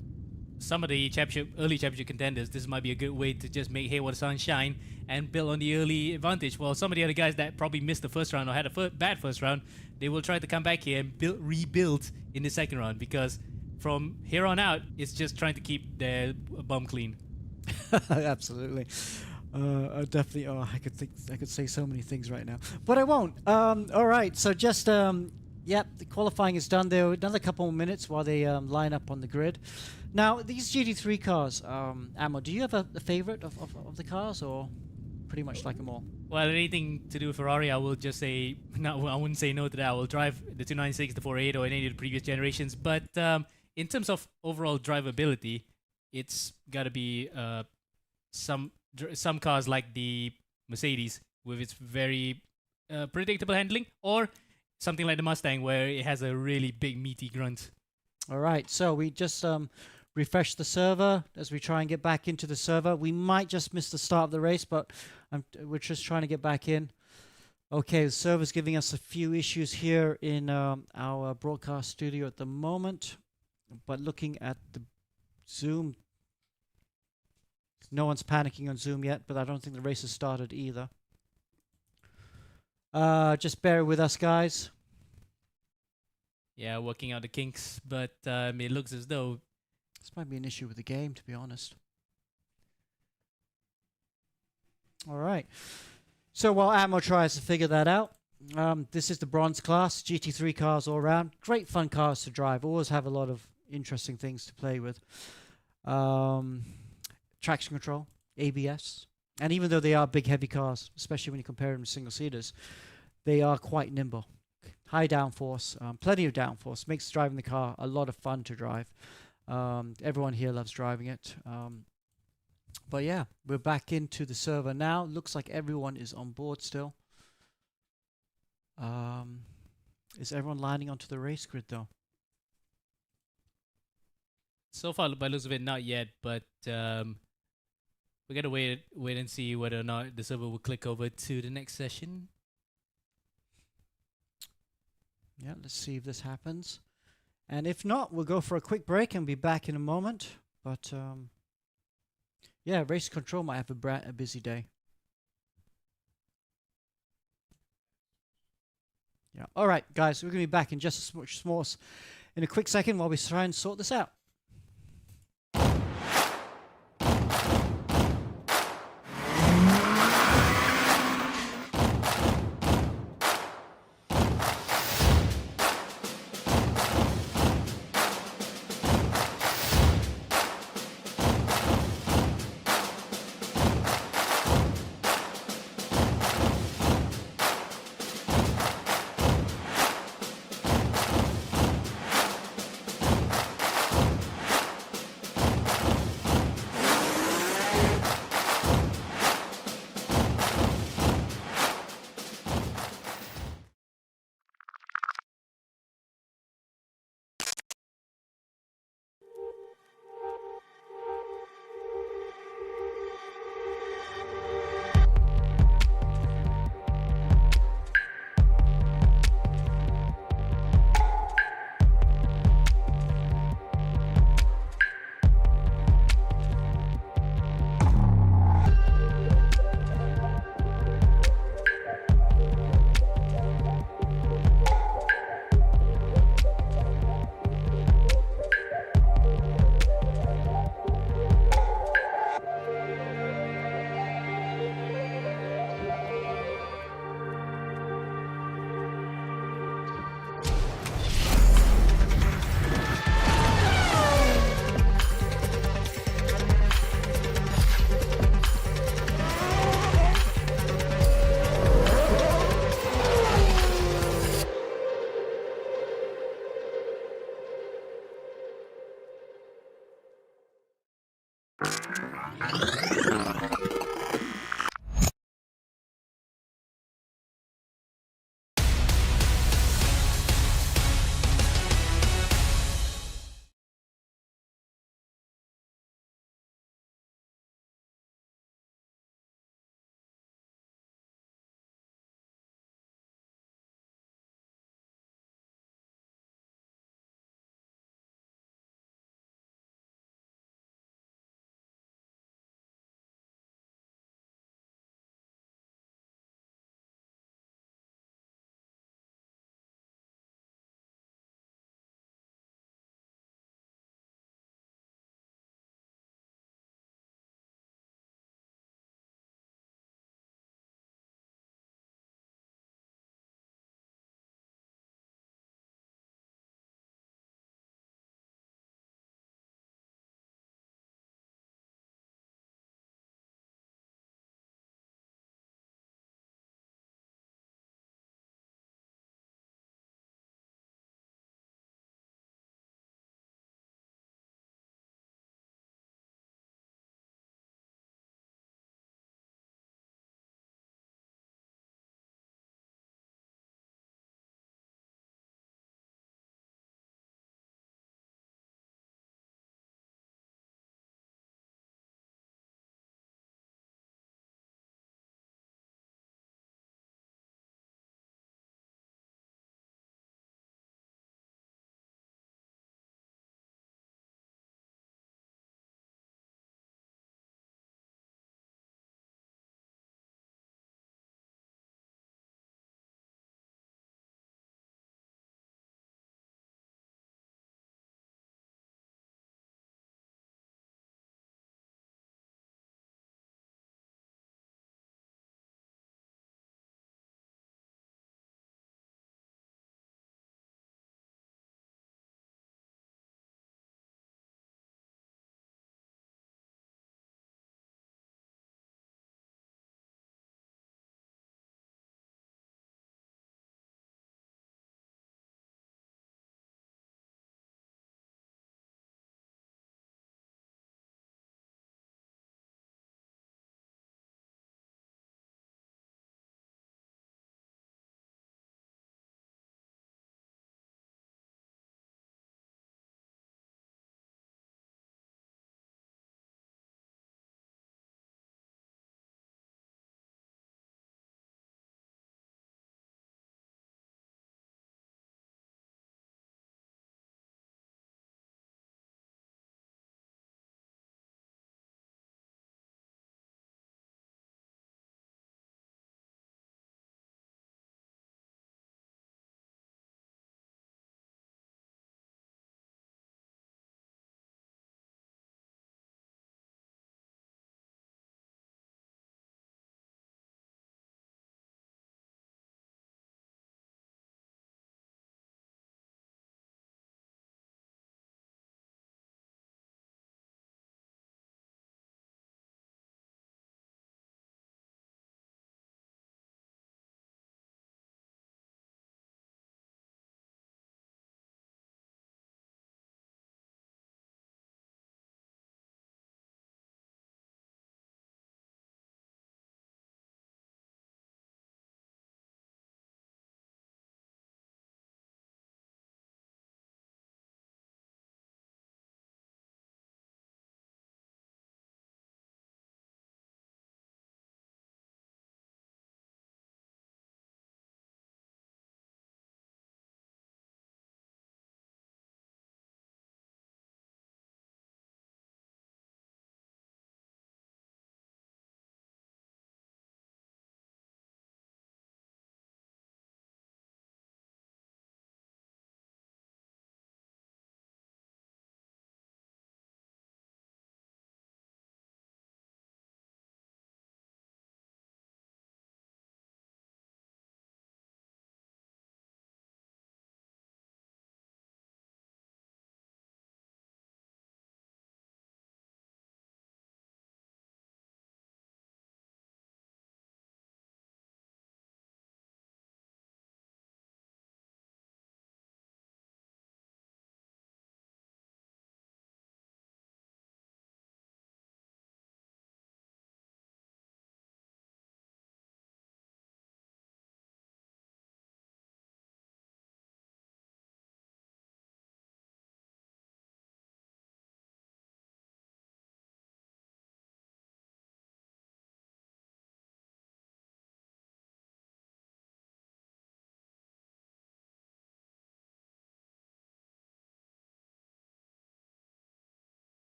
some of the early championship contenders, this might be a good way to just make hay while the sun shine and build on the early advantage. While some of the other guys that probably missed the first round or had a bad first round, they will try to come back here and rebuild in the second round, because from here on out, it's just trying to keep their bum clean. Absolutely. Definitely. Oh, I could say so many things right now, but I won't. All right. So just yep, the qualifying is done. There another couple more minutes while they line up on the grid. Now these GT3 cars, Amo, do you have a favorite of the cars, or pretty much like them all? Well, anything to do with Ferrari, I will just say no. I wouldn't say no to that. I will drive the 296, the 488, or any of the previous generations. But in terms of overall drivability, it's got to be some cars like the Mercedes with its very predictable handling, or something like the Mustang where it has a really big meaty grunt. All right, so we just refresh the server as we try and get back into the server. We might just miss the start of the race, but we're just trying to get back in. Okay, the server's giving us a few issues here in our broadcast studio at the moment, but looking at the Zoom, no one's panicking on Zoom yet, but I don't think the race has started either. Just bear with us, guys. Yeah, working out the kinks, but it looks as though this might be an issue with the game, to be honest. All right. So while Amo tries to figure that out, this is the bronze class, GT3 cars all around. Great fun cars to drive. Always have a lot of interesting things to play with. Traction control, ABS. And even though they are big, heavy cars, especially when you compare them to single-seaters, they are quite nimble. High downforce, plenty of downforce. Makes driving the car a lot of fun to drive. Everyone here loves driving it. But yeah, we're back into the server now. Looks like everyone is on board still. Is everyone lining onto the race grid though? So far, by the looks of it, not yet, but we gotta wait and see whether or not the server will click over to the next session. Yeah, let's see if this happens. And if not, we'll go for a quick break and be back in a moment. But yeah, race control might have a busy day. Yeah. All right, guys, we're going to be back in just in a quick second while we try and sort this out.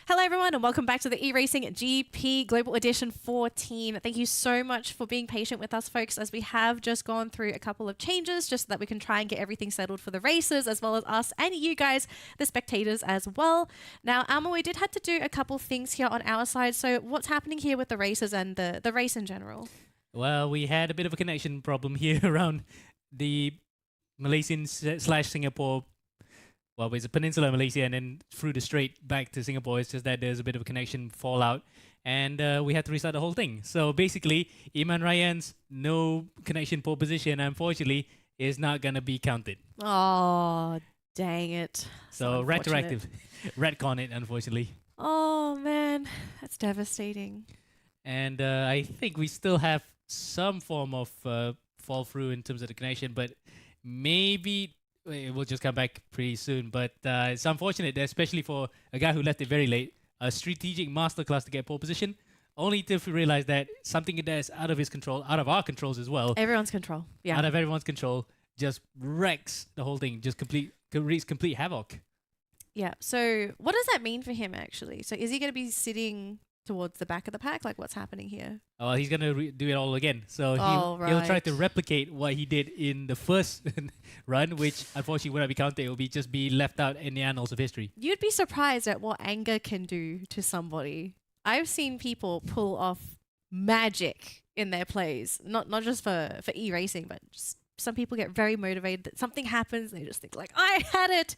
Hello, everyone, and welcome back to the eRacing GP Global Edition 14. Thank you so much for being patient with us, folks, as we have just gone through a couple of changes just so that we can try and get everything settled for the racers, as well as us and you guys, the spectators, as well. Now, Alma, we did have to do a couple things here on our side. So what's happening here with the racers and the race in general? Well, we had a bit of a connection problem here around the Malaysian slash Singapore. Well, it's a peninsula Malaysia and then through the strait back to Singapore. It's just that there's a bit of a connection fallout and we had to restart the whole thing. So basically, Iman Ryan's no connection pole position, unfortunately, is not going to be counted. Oh, dang it. So retroactive. Retcon it, unfortunately. Oh, man. That's devastating. And I think we still have some form of fall through in terms of the connection, but maybe it will just come back pretty soon. But it's unfortunate, especially for a guy who left it very late, a strategic masterclass to get pole position, only to realize that something that's out of his control, out of our controls as well. Everyone's control. Yeah. Out of everyone's control, just wrecks the whole thing, just wreaks complete havoc. Yeah. So what does that mean for him, actually? So is he going to be sitting towards the back of the pack? Like, what's happening here? Oh, he's going to do it all again. So Oh, he'll try right. to replicate what he did in the first run, which unfortunately would not be counted. It will be just be left out in the annals of history. You'd be surprised at what anger can do to somebody. I've seen people pull off magic in their plays, not just for e-racing, but just some people get very motivated that something happens, they just think like, I had it,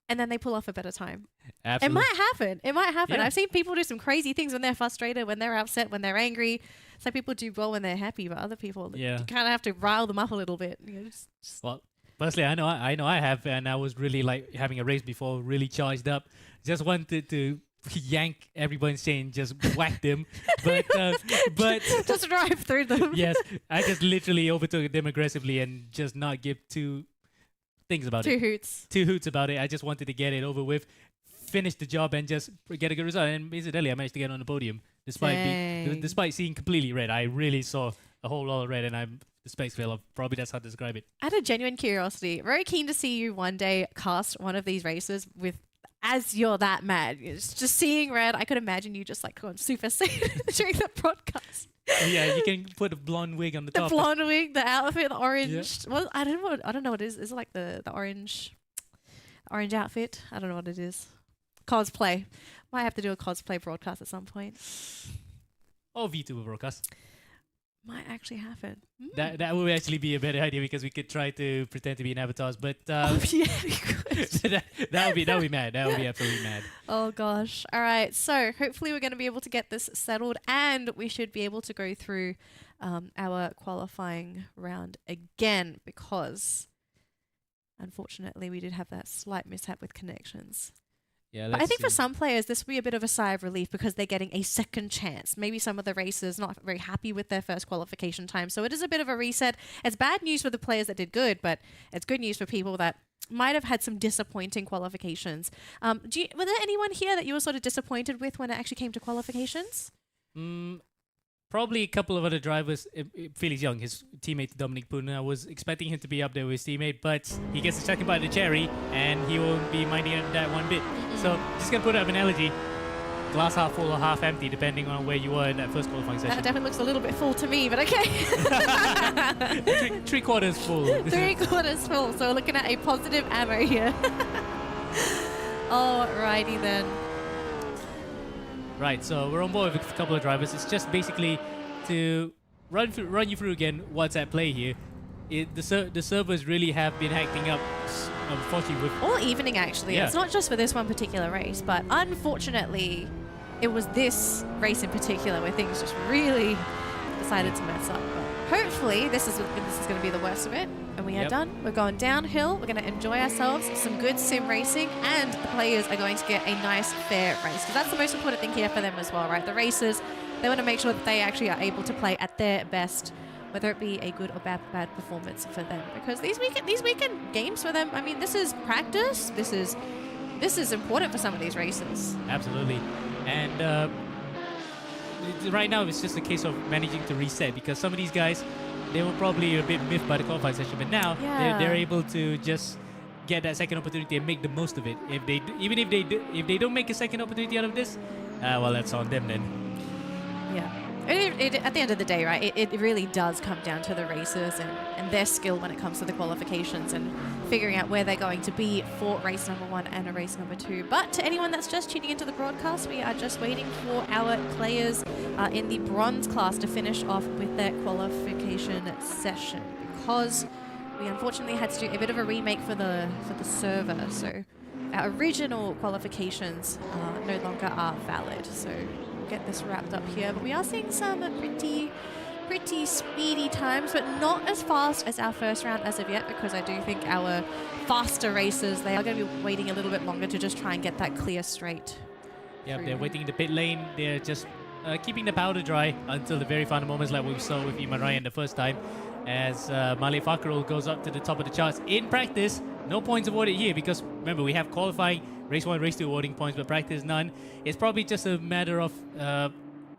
and then they pull off a better time. Absolutely. It might happen. It might happen. Yeah. I've seen people do some crazy things when they're frustrated, when they're upset, when they're angry. Some people do well when they're happy, but other people, Yeah. you kind of have to rile them up a little bit. You know, just Well, personally, I know I have, and I was really like having a race before, really charged up. Just wanted to yank everyone's chain, just whack them, but just drive through them. yes, I just literally overtook them aggressively and just not give two things about Two it. hoots. Two hoots about it. I just wanted to get it over with, finish the job, and just get a good result. And incidentally, I managed to get on the podium Dang. despite seeing completely red. I really saw a whole lot of red, and the specs fell off. Probably that's how to describe it. Out of genuine curiosity, very keen to see you one day cast one of these races with as you're that mad. It's just seeing red, I could imagine you just like going super saiyan during the broadcast. Yeah, you can put a blonde wig on the The top. blonde wig, the outfit, the orange. Yeah. Well, I don't know what it is. Is it like the orange outfit? I don't know what it is. Cosplay. Might have to do a cosplay broadcast at some point. Or VTuber broadcast. Might actually happen. That would actually be a better idea because we could try to pretend to be in avatars, but Oh, yeah, we could. that would be mad. That would be absolutely mad. Oh gosh. All right. So hopefully we're going to be able to get this settled and we should be able to go through our qualifying round again because unfortunately we did have that slight mishap with connections. Yeah, But I think for some players this will be a bit of a sigh of relief because they're getting a second chance. Maybe some of the racers not very happy with their first qualification time. So it is a bit of a reset. It's bad news for the players that did good, but it's good news for people that might have had some disappointing qualifications. Were there anyone here that you were sort of disappointed with when it actually came to qualifications? Probably a couple of other drivers. Felix Young, his teammate Dominic Poon, I was expecting him to be up there with his teammate, but he gets the second bite of the cherry and he won't be minding that one bit. So just going to put up an analogy. Glass half full or half empty, depending on where you were in that first qualifying session. That definitely looks a little bit full to me, but okay. three quarters full. 3/4 full. So we're looking at a positive ammo here. Alrighty then. Right, so we're on board with a couple of drivers. It's just basically to run you through again what's at play here. The servers really have been acting up, unfortunately. With All evening, actually. Yeah. It's not just for this one particular race, but unfortunately, it was this race in particular where things just really decided to mess up. But hopefully, this is going to be the worst of it. And we are Yep. done. We're going downhill. We're going to enjoy ourselves, some good sim racing, and the players are going to get a nice, fair race. Because that's the most important thing here for them as well, right? The racers, they want to make sure that they actually are able to play at their best, whether it be a good or bad performance for them. Because these weekend games for them, I mean, this is practice. This is important for some of these races. Absolutely. And right now, it's just a case of managing to reset because some of these guys, they were probably a bit miffed by the qualifying session, but now Yeah. they're able to just get that second opportunity and make the most of it. Even if they don't make a second opportunity out of this, well, that's on them then. Yeah. At the end of the day, right, it really does come down to the racers and their skill when it comes to the qualifications and figuring out where they're going to be for race number 1 and race number 2. But to anyone that's just tuning into the broadcast, we are just waiting for our players in the bronze class to finish off with their qualification session, because we unfortunately had to do a bit of a remake for the server. So our original qualifications no longer are valid. So get this wrapped up here, but we are seeing some pretty speedy times, but not as fast as our first round as of yet, because I do think our faster racers, they are going to be waiting a little bit longer to just try and get that clear straight. Yeah, they're waiting in the pit lane. They're just keeping the powder dry until the very final moments, like we saw with Iman Ryan the first time, as Malay Fakrul goes up to the top of the charts. In practice, no points awarded here, because remember, we have qualifying, race 1, race 2 awarding points, but practice none. It's probably just a matter of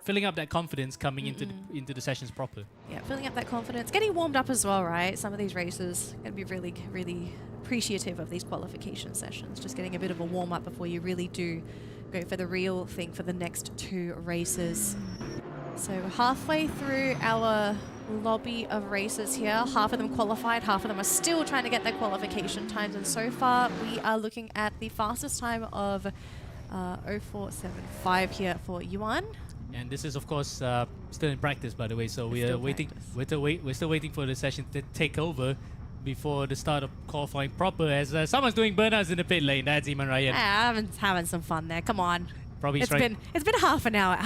filling up that confidence coming into the sessions proper. Yeah, filling up that confidence, getting warmed up as well, right? Some of these races are going to be really, really appreciative of these qualification sessions, just getting a bit of a warm up before you really do go for the real thing for the next 2 races. So we're halfway through our lobby of races here. Half of them qualified, half of them are still trying to get their qualification times, and so far we are looking at the fastest time of 0475 here for Yuan. And this is, of course, still in practice, by the way. So we are waiting. We're still waiting for the session to take over before the start of qualifying proper. As someone's doing burnouts in the pit lane. That's Iman Ryan. I'm having some fun there. Come on. Probably it's been half an hour.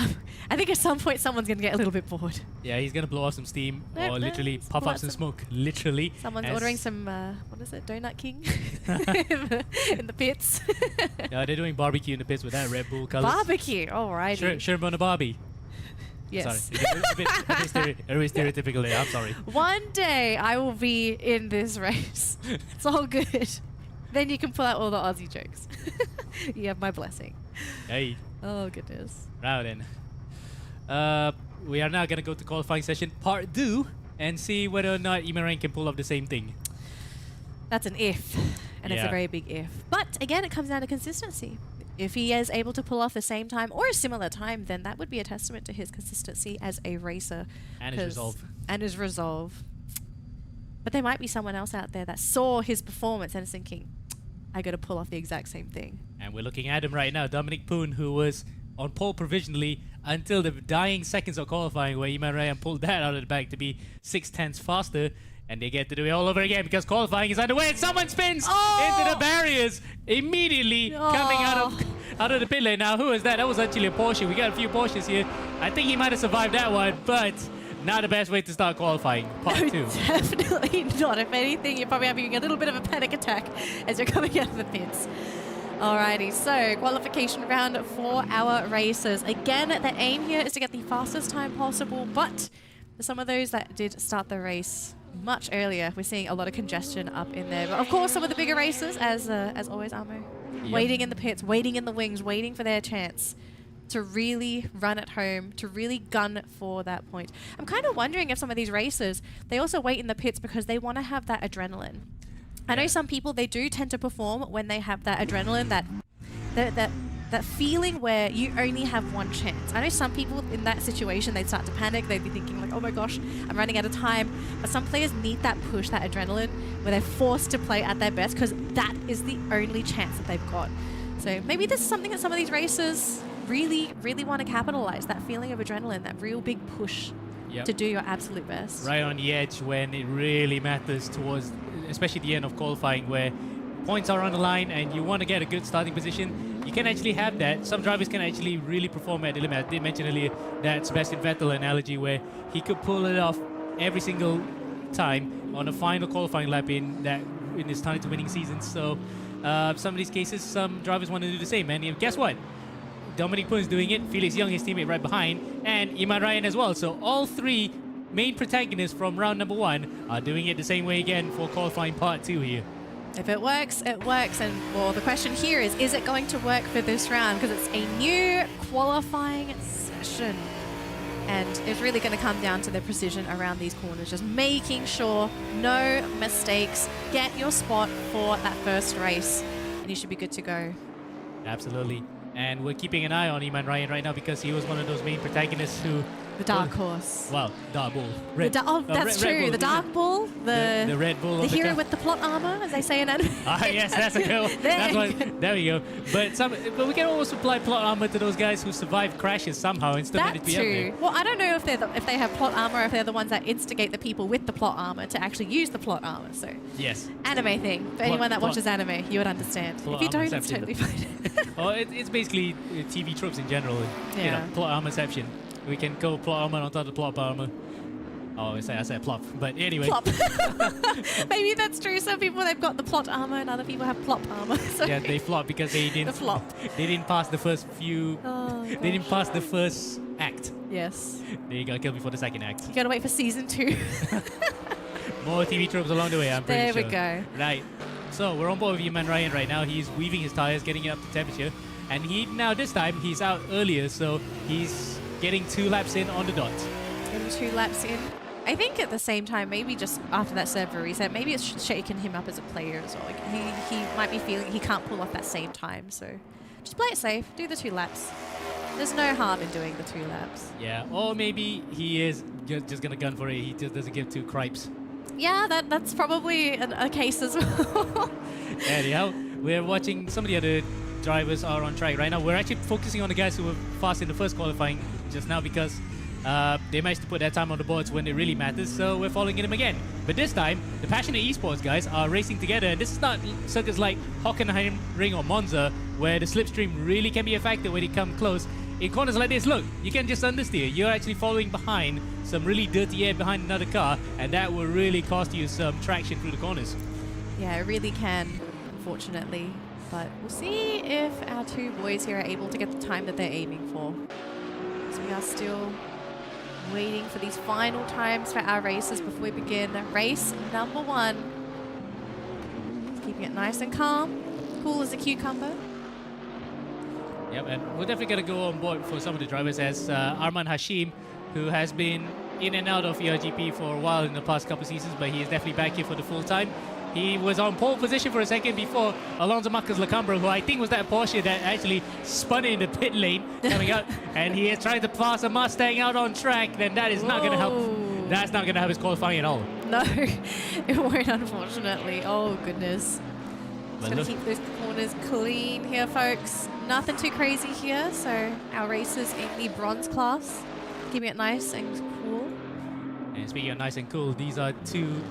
I think at some point someone's gonna get a little bit bored. Yeah, he's gonna blow off some steam or literally puff up some smoke. Literally. Someone's ordering some what is it, Donut King in the pits. Yeah, they're doing barbecue in the pits with that Red Bull colors. Barbecue, alrighty. Sure, on a Barbie. Yes. Sorry, a bit stereotypical there. I'm sorry. One day I will be in this race. It's all good. Then you can pull out all the Aussie jokes. You have my blessing. Hey. Oh, goodness. Now then. We are now going to go to qualifying session part 2 and see whether or not Iman Ryan can pull off the same thing. That's an if. And it's a very big if. But again, it comes down to consistency. If he is able to pull off the same time or a similar time, then that would be a testament to his consistency as a racer. And his resolve. And his resolve. But there might be someone else out there that saw his performance and is thinking, I got to pull off the exact same thing. And we're looking at him right now, Dominic Poon, who was on pole provisionally until the dying seconds of qualifying, where Iman Ryan pulled that out of the bag to be 6/10 faster. And they get to do it all over again because qualifying is underway and someone spins into the barriers immediately coming out of the pit lane. Now, who is that? That was actually a Porsche. We got a few Porsches here. I think he might have survived that one, but not the best way to start qualifying. Part 2. Definitely not. If anything, you're probably having a little bit of a panic attack as you're coming out of the pits. Alrighty, so qualification round for our racers. Again, the aim here is to get the fastest time possible, but for some of those that did start the race much earlier, we're seeing a lot of congestion up in there. But of course, some of the bigger racers, as always, Amo, waiting in the pits, waiting in the wings, waiting for their chance to really run at home, to really gun for that point. I'm kind of wondering if some of these racers, they also wait in the pits because they want to have that adrenaline. I know some people, they do tend to perform when they have that adrenaline, that feeling where you only have one chance. I know some people in that situation, they'd start to panic. They'd be thinking like, oh my gosh, I'm running out of time. But some players need that push, that adrenaline, where they're forced to play at their best because that is the only chance that they've got. So maybe this is something that some of these racers really, really want to capitalize, that feeling of adrenaline, that real big push to do your absolute best. Right on the edge when it really matters towards, especially the end of qualifying, where points are on the line and you want to get a good starting position. You can actually have that. Some drivers can actually really perform at the limit. I did mention earlier that Sebastian Vettel analogy where he could pull it off every single time on a final qualifying lap in his time to winning season. So some of these cases, some drivers want to do the same. And guess what? Dominic Poon is doing it. Felix Young, his teammate, right behind, and Iman Ryan as well. So all 3 main protagonists from round number 1 are doing it the same way again for qualifying part 2 here. If it works, it works. And well, the question here is it going to work for this round? Because it's a new qualifying session. And it's really going to come down to the precision around these corners, just making sure no mistakes. Get your spot for that first race, and you should be good to go. Absolutely. And we're keeping an eye on Iman Ryan right now because he was one of those main protagonists who... The dark horse. Well, Dark Bull. That's true. Bull, the Dark Bull. The Red Bull. The hero with the plot armor, as they say in anime. Ah, yes, that's a good one. There we go. But we can also apply plot armor to those guys who survive crashes somehow and still manage to be up there. Well, I don't know if they have plot armor or if they're the ones that instigate the people with the plot armor to actually use the plot armor. So yes, anime thing. For anyone that watches anime, you would understand. If you don't, it's totally fine. Well, it's basically TV tropes in general. Yeah. You know, plot armorception. We can go plot armor on top of the plot armor. Oh, I said plop. But anyway. Plop. Maybe that's true. Some people, they've got the plot armor and other people have plop armor. So yeah, they flop because they didn't. The flop. They didn't pass the first few. Oh, they didn't pass the first act. yes. They got killed before the second act. You gotta wait for season 2. More TV tropes along the way, I'm pretty There sure. we go. Right. So we're on board with Iman Ryan right now. He's weaving his tires, getting it up to temperature. And this time, he's out earlier, so he's getting 2 laps in on the dot. Getting 2 laps in. I think at the same time, maybe just after that server reset, maybe it's shaken him up as a player as well. Like he might be feeling he can't pull off that same time. So just play it safe. Do the 2 laps. There's no harm in doing the 2 laps. Yeah, or maybe he is just going to gun for it. He just doesn't give 2 cripes. Yeah, that's probably a case as well. Anyhow, we're watching some of the other drivers are on track right now. We're actually focusing on the guys who were fast in the first qualifying just now because they managed to put their time on the boards when it really matters, so we're following them again. But this time, the passionate esports guys are racing together, and this is not circuits like Hockenheim Ring or Monza, where the slipstream really can be a factor when you come close. In corners like this, look, you can just understeer. You're actually following behind some really dirty air behind another car, and that will really cost you some traction through the corners. Yeah, it really can, unfortunately. But we'll see if our 2 boys here are able to get the time that they're aiming for. So we are still waiting for these final times for our races before we begin race number 1. Keeping it nice and calm, cool as a cucumber. Yep, and we're definitely going to go on board for some of the drivers as Arman Hashim, who has been in and out of ERGP for a while in the past couple seasons, but he is definitely back here for the full time. He was on pole position for a second before Alonso Marcos Lacambra, who I think was that Porsche that actually spun in the pit lane coming out, and he is trying to pass a Mustang out on track. Then that is not going to help. That's not going to help his qualifying at all. No, it won't, unfortunately. Oh, goodness. Just going to keep those corners clean here, folks. Nothing too crazy here. So our racers in the bronze class, keeping it nice and cool. And speaking of nice and cool, these are 2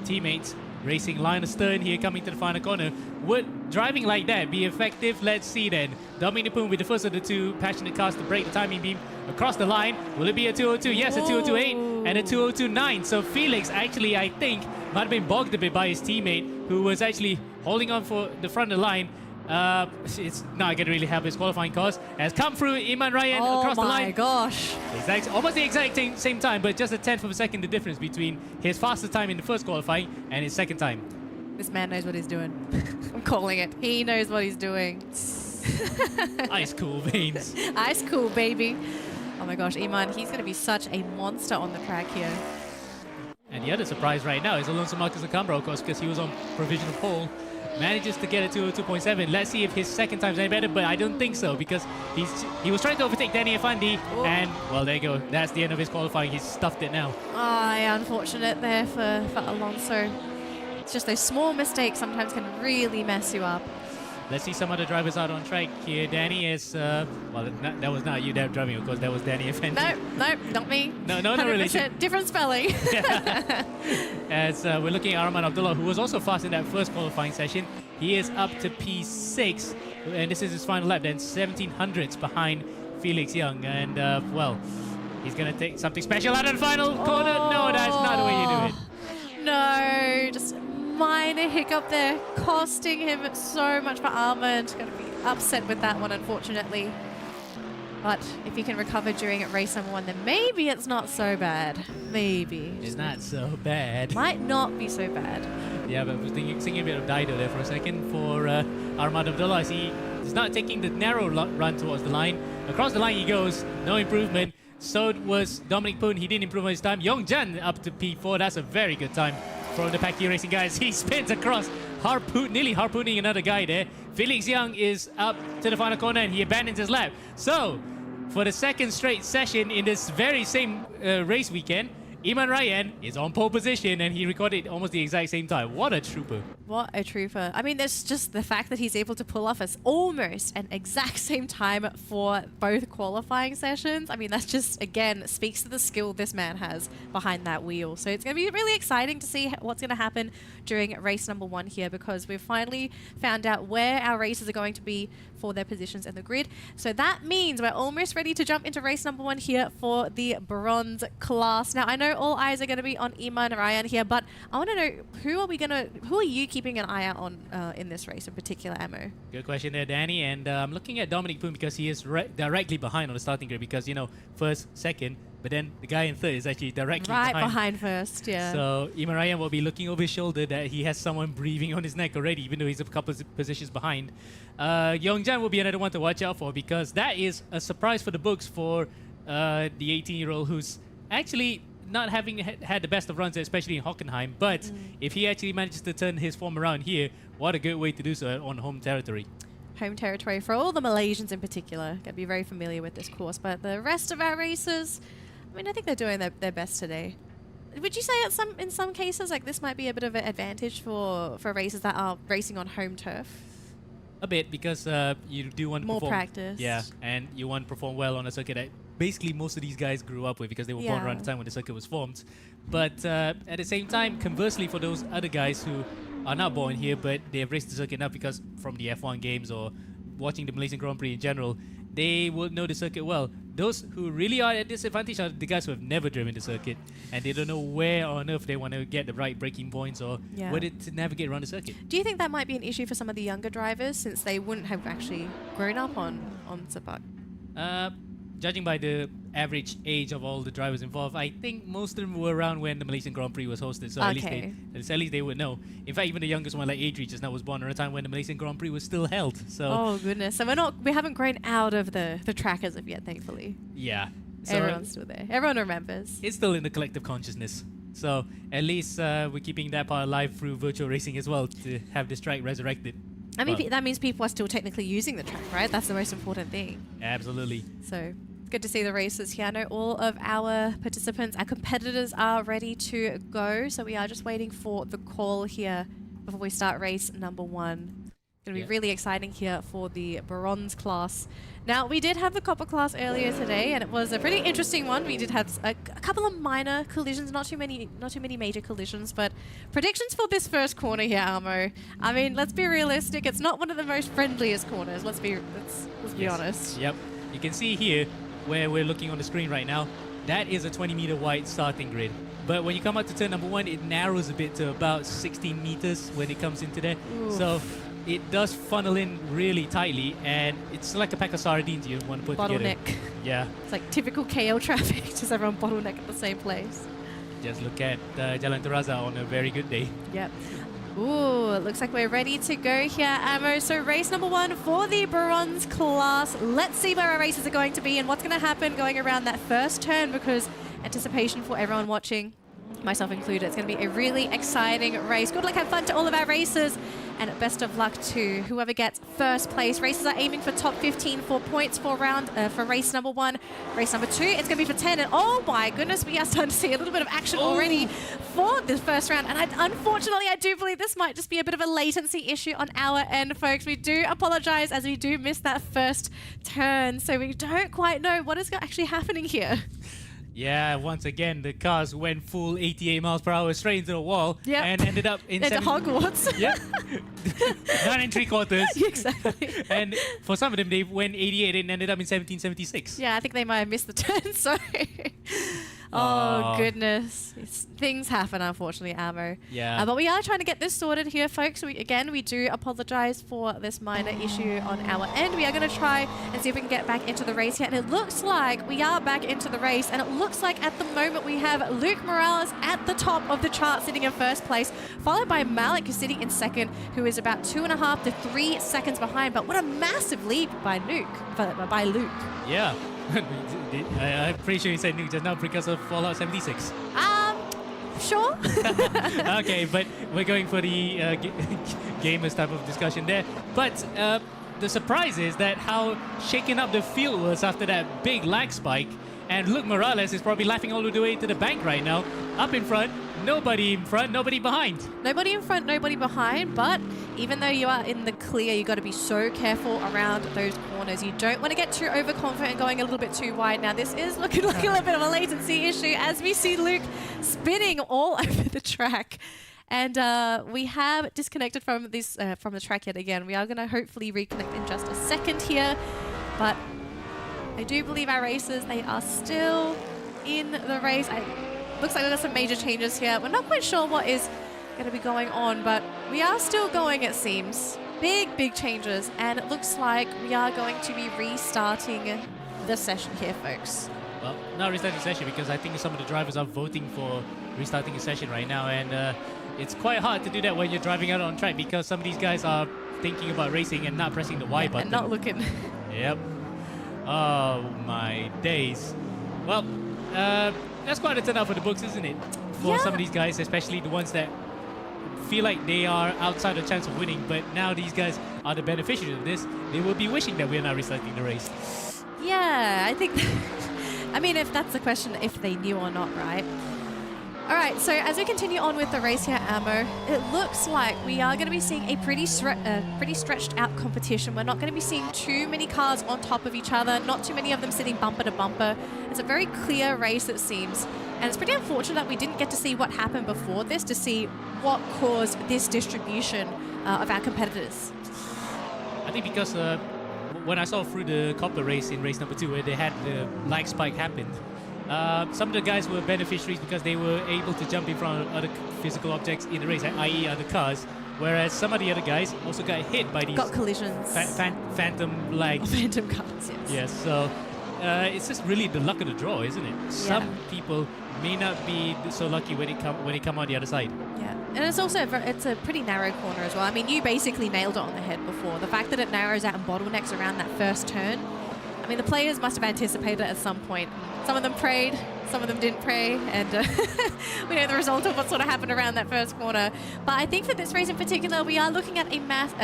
teammates racing Linus Stern here coming to the final corner. Would driving like that be effective? Let's see then. Dominic Poon with the first of the 2 passionate cars to break the timing beam across the line. Will it be a 202? Yes, a 202.8 and a 202.9. So Felix actually, I think, might have been bogged a bit by his teammate who was actually holding on for the front of the line. It's not going to really help his qualifying cause. Has come through Iman Ryan across the line. Oh my gosh. Almost the exact same time, but just a 10th of a second the difference between his fastest time in the first qualifying and his second time. This man knows what he's doing. I'm calling it. He knows what he's doing. Ice cool veins. Ice cool, baby. Oh my gosh, Iman, he's going to be such a monster on the track here. And the other surprise right now is Alonso Marcos Lacambra, of course, because he was on provisional pole. Manages to get a 202.7. Let's see if his second time's any better, but I don't think so because he was trying to overtake Danny Afandi, and well, there you go. That's the end of his qualifying. He's stuffed it now. Yeah, unfortunate there for Alonso. It's just those small mistakes sometimes can really mess you up. Let's see some other drivers out on track here. Danny is, well, that was not you that driving, of course. That was Danny Afandi. No, not me. No relation. Different spelling. As we're looking at Arman Abdullah, who was also fast in that first qualifying session. He is up to P6, and this is his final lap, then 1700s behind Felix Young. And, well, he's going to take something special out of the final corner. No, that's not the way you do it. No, just minor hiccup there, costing him so much for Armand. Going to be upset with that one, unfortunately. But if he can recover during race number 1, then maybe it's not so bad. Maybe. It's not so bad. Might not be so bad. Yeah, but I was singing a bit of Dido there for a second for Armand Abdullah. He's not taking the narrow run towards the line. Across the line he goes, no improvement. So was Dominic Poon. He didn't improve on his time. Yongjan up to P4. That's a very good time from the Pack eRacing guys. He spins across, nearly harpooning another guy there. Felix Young is up to the final corner and he abandons his lap. So, for the second straight session in this very same race weekend, Iman Ryan is on pole position and he recorded almost the exact same time. What a trooper. What a trooper. I mean, there's just the fact that he's able to pull off almost an exact same time for both qualifying sessions. I mean, that's just, again, speaks to the skill this man has behind that wheel. So it's going to be really exciting to see what's going to happen during race number 1 here, because we've finally found out where our races are going to be for their positions in the grid. So that means we're almost ready to jump into race number 1 here for the bronze class. Now, I know all eyes are going to be on Iman Ryan here, but I want to know, who are you keeping an eye out on in this race in particular, Ammo? Good question there, Danny. And I'm looking at Dominic Poon because he is directly behind on the starting grid because, you know, first, second, but then the guy in third is actually directly behind first, yeah. So Iman Ryan will be looking over his shoulder that he has someone breathing on his neck already, even though he's a couple of positions behind. Yongjan will be another one to watch out for because that is a surprise for the books for the 18-year-old who's actually not having had the best of runs, especially in Hockenheim. But if he actually manages to turn his form around here, what a good way to do so on home territory. Home territory for all the Malaysians in particular. Going to be very familiar with this course. But the rest of our racers, I mean, I think they're doing their best today. Would you say in some cases, like this might be a bit of an advantage for racers that are racing on home turf? A bit, because you do want to more perform. Practice. Yeah, and you want to perform well on a circuit that basically most of these guys grew up with because they were born around the time when the circuit was formed. But at the same time, conversely, for those other guys who are not born here but they have raced the circuit enough because from the F1 games or watching the Malaysian Grand Prix in general, they will know the circuit well. Those who really are at disadvantage are the guys who have never driven the circuit and they don't know where on earth they want to get the right braking points or where to navigate around the circuit. Do you think that might be an issue for some of the younger drivers since they wouldn't have actually grown up on Sepang? Judging by the average age of all the drivers involved, I think most of them were around when the Malaysian Grand Prix was hosted, so at least they would know. In fact, even the youngest one, like Adri, just now was born at a time when the Malaysian Grand Prix was still held. So oh goodness! So we haven't grown out of the track as of yet, thankfully. Yeah, so everyone's still there. Everyone remembers. It's still in the collective consciousness. So at least we're keeping that part alive through virtual racing as well to have this track resurrected. I mean, that means people are still technically using the track, right? That's the most important thing. Absolutely. So good to see the races here. I know all of our participants, our competitors are ready to go. So we are just waiting for the call here before we start race number 1. Going to be really exciting here for the bronze class. Now, we did have the copper class earlier today, and it was a pretty interesting one. We did have a couple of minor collisions, not too many major collisions, but predictions for this first corner here, Armo. I mean, let's be realistic. It's not one of the most friendliest corners. Let's be honest. Yep. You can see here where we're looking on the screen right now. That is a 20-meter wide starting grid. But when you come out to turn number 1, it narrows a bit to about 16 meters when it comes into there. Oof. So it does funnel in really tightly, and it's like a pack of sardines you want to put together. Bottleneck. Yeah. It's like typical KL traffic, just everyone bottleneck at the same place. Just look at Jalan Teraza on a very good day. Yep. Ooh, it looks like we're ready to go here, Ammo. So race number 1 for the bronze class. Let's see where our races are going to be and what's going to happen going around that first turn, because anticipation for everyone watching, myself included, it's going to be a really exciting race. Good luck, have fun to all of our racers, and best of luck to whoever gets first place. Racers are aiming for top 15 for points for race number 1. Race number 2, it's going to be for 10, and oh my goodness, we are starting to see a little bit of action already for this first round, and unfortunately I do believe this might just be a bit of a latency issue on our end, folks. We do apologize as we do miss that first turn, so we don't quite know what is actually happening here. Yeah, once again, the cars went full 88 miles per hour straight into the wall and ended up in Hogwarts. Yep. 9 3/4. Exactly. And for some of them, they went 88 and ended up in 1776. Yeah, I think they might have missed the turn, sorry. Oh, goodness. Things happen, unfortunately, Ammo. Yeah. But we are trying to get this sorted here, folks. We do apologize for this minor issue on our end. We are going to try and see if we can get back into the race here. And it looks like we are back into the race. And it looks like at the moment we have Luke Morales at the top of the chart, sitting in first place, followed by Malik, who's sitting in second, who is about 2.5 to 3 seconds behind. But what a massive lead by Luke. Yeah. I'm pretty sure you said nuke just now because of Fallout 76. Sure. Okay, but we're going for the gamers type of discussion there. But the surprise is that how shaken up the field was after that big lag spike. And Luke Morales is probably laughing all the way to the bank right now. Up in front, nobody behind. Nobody in front, nobody behind, but even though you are in the clear, you got to be so careful around those corners. You don't want to get too overconfident going a little bit too wide. Now, this is looking like a little bit of a latency issue as we see Luke spinning all over the track. And we have disconnected from this from the track yet again. We are going to hopefully reconnect in just a second here, but I do believe our racers, they are still in the race. Looks like there's some major changes here. We're not quite sure what is going to be going on, but we are still going, it seems. Big changes, and it looks like we are going to be restarting the session here, folks. Well, not restarting the session because I think some of the drivers are voting for restarting the session right now, and it's quite hard to do that when you're driving out on track because some of these guys are thinking about racing and not pressing the Y button. And not looking. Yep. Oh my days. Well, that's quite a turnout for the books, isn't it? For some of these guys, especially the ones that feel like they are outside the chance of winning, but now these guys are the beneficiaries of this. They will be wishing that we're not restarting the race. Yeah, I think... I mean, if that's the question, if they knew or not, right? All right, so as we continue on with the race here, Ammo, it looks like we are going to be seeing a pretty stretched out competition. We're not going to be seeing too many cars on top of each other, not too many of them sitting bumper to bumper. It's a very clear race, it seems. And it's pretty unfortunate that we didn't get to see what happened before this to see what caused this distribution of our competitors. I think because when I saw through the copper race in race number 2 where they had the lag spike happened, some of the guys were beneficiaries because they were able to jump in front of other physical objects in the race, i.e. other cars, whereas some of the other guys also got hit by these... Got collisions. Phantom lag. Phantom cars, yes. Yes, so it's just really the luck of the draw, isn't it? Yeah. Some people may not be so lucky when they come on the other side. Yeah, and it's also it's a pretty narrow corner as well. I mean, you basically nailed it on the head before. The fact that it narrows out and bottlenecks around that first turn, I mean, the players must have anticipated it at some point. Some of them prayed, some of them didn't pray, and we know the result of what sort of happened around that first corner. But I think for this race in particular, we are looking at a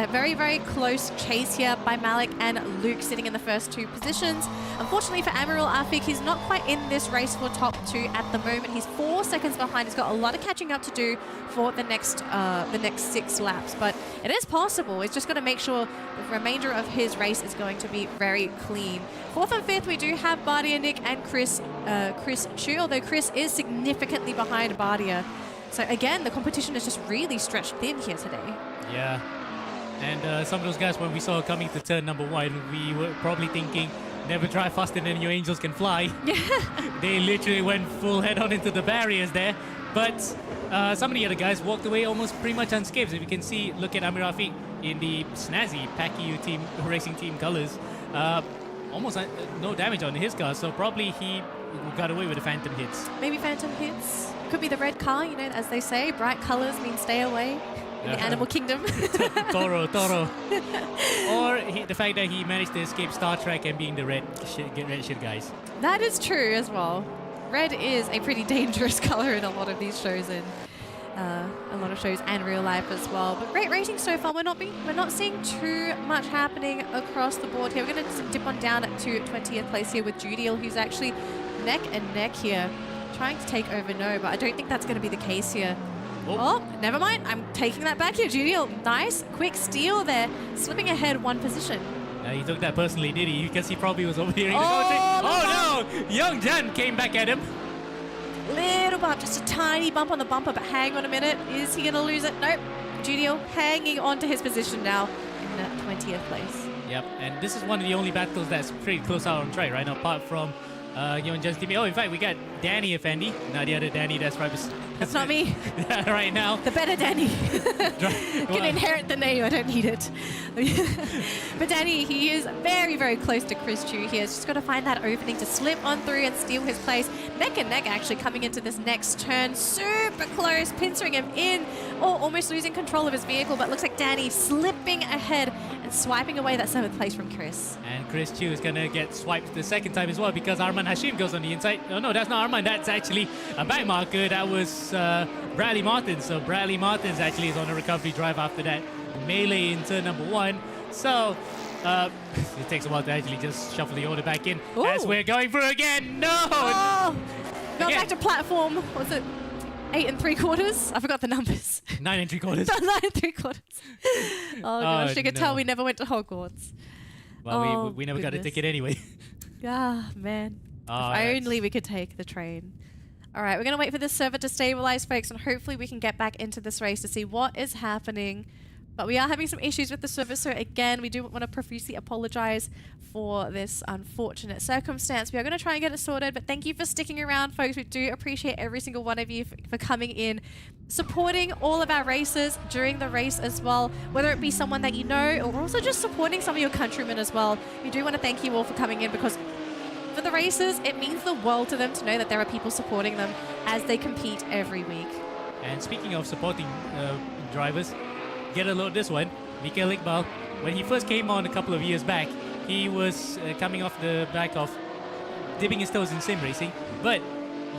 very close chase here by Malik and Luke sitting in the first 2 positions. Unfortunately for Amirul Afik, he's not quite in this race for top 2 at the moment. He's 4 seconds behind. He's got a lot of catching up to do for the next 6 laps. But it is possible. It's just got to make sure the remainder of his race is going to be very clean. 4th and 5th, we do have Bardia Nick and Chris Chu, although Chris is significantly behind Bardia. So again, the competition is just really stretched thin here today. Yeah, and some of those guys, when we saw coming to turn number 1, we were probably thinking, never drive faster than your angels can fly. Yeah. They literally went full head on into the barriers there. But some of the other guys walked away almost pretty much unscathed. If you can see, look at Amir Rafiq in the snazzy Pacquiao team racing team colors. Almost no damage on his car, so probably he got away with the phantom hits. Maybe phantom hits. Could be the red car, you know, as they say, bright colors mean stay away in the animal kingdom. Toro. Or the fact that he managed to escape Star Trek and being the red shit guys. That is true as well. Red is a pretty dangerous color in a lot of these shows and real life as well. But great racing so far. We're not seeing too much happening across the board here. We're going to dip on down to 20th place here with Judiel, who's actually neck and neck here, trying to take over No, but I don't think that's going to be the case here. Oh, never mind. I'm taking that back here, Judiel. Nice, quick steal there, slipping ahead 1 position. He took that personally, did he? Because he probably was overhearing the commentary. Oh no! Young Jan came back at him. Little bump, just a tiny bump on the bumper, but hang on a minute. Is he going to lose it? Nope. Judiel hanging on to his position now in 20th place. Yep, and this is one of the only battles that's pretty close out on track right now, apart from Young Jan's team. Oh, in fact, we got Danny Effendi, not the other Danny that's right. That's not me. Right now. The better Danny. Can inherit the name, I don't need it. But Danny, he is very, very close to Chris Chu here. He's just got to find that opening to slip on through and steal his place. Neck and neck actually coming into this next turn. Super close, pincering him in, or almost losing control of his vehicle, but looks like Danny slipping ahead and swiping away that 7th place from Chris. And Chris Chu is going to get swiped the second time as well because Arman Hashim goes on the inside. Oh no, that's not Arman. That's actually a back marker. That was Bradley Martins. So Bradley Martins actually is on a recovery drive after that melee in turn number 1. So it takes a while to actually just shuffle the order back in. Ooh. As we're going through again. No! Oh, going Again. back to platform. What's it? 8 3/4? I forgot the numbers. 9 3/4. 9 3/4. Oh gosh, you could tell no. we never went to Hogwarts. Well, Oh, we never got a goodness. ticket anyway. Ah, man. Oh, If that's- only we could take the train. All right, we're going to wait for this server to stabilize, folks, and hopefully we can get back into this race to see what is happening. But we are having some issues with the server, so again, we do want to profusely apologize for this unfortunate circumstance. We are going to try and get it sorted, but thank you for sticking around, folks. We do appreciate every single one of you for coming in, supporting all of our races during the race as well, whether it be someone that you know or also just supporting some of your countrymen as well. We do want to thank you all for coming in because for the races, it means the world to them to know that there are people supporting them as they compete every week. And speaking of supporting drivers, get a load of this one. Mikael Iqbal, when he first came on a couple of years back, he was coming off the back of dipping his toes in sim racing, but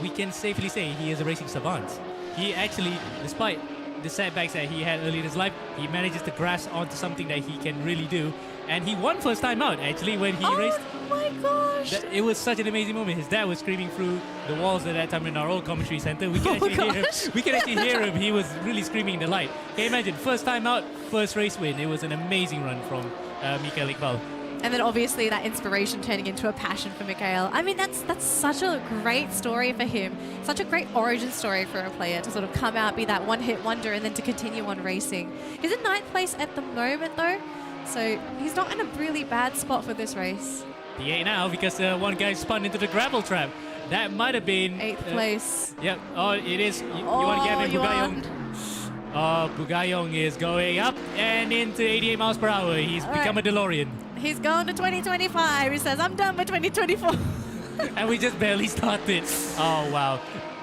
we can safely say he is a racing savant. He actually, despite the setbacks that he had early in his life, he manages to grasp onto something that he can really do. And he won first time out, actually, when he raced. Oh my gosh! It was such an amazing moment. His dad was screaming through the walls at that time in our old commentary center. We can actually hear him. We can actually hear him. He was really screaming in the light. Can you imagine? First time out, first race win. It was an amazing run from Mikael Iqbal. And then obviously that inspiration turning into a passion for Mikael. I mean, that's such a great story for him. Such a great origin story for a player to sort of come out, be that one-hit wonder, and then to continue on racing. He's in 9th place at the moment, though. So he's not in a really bad spot for this race. P8 now because one guy spun into the gravel trap. That might have been 8th place. Yep. Oh, it is. You want to get him, Bugayong? Oh, Bugayong is going up and into 88 miles per hour. He's become a DeLorean. He's going to 2025. He says, I'm done by 2024. And we just barely started. Oh, wow.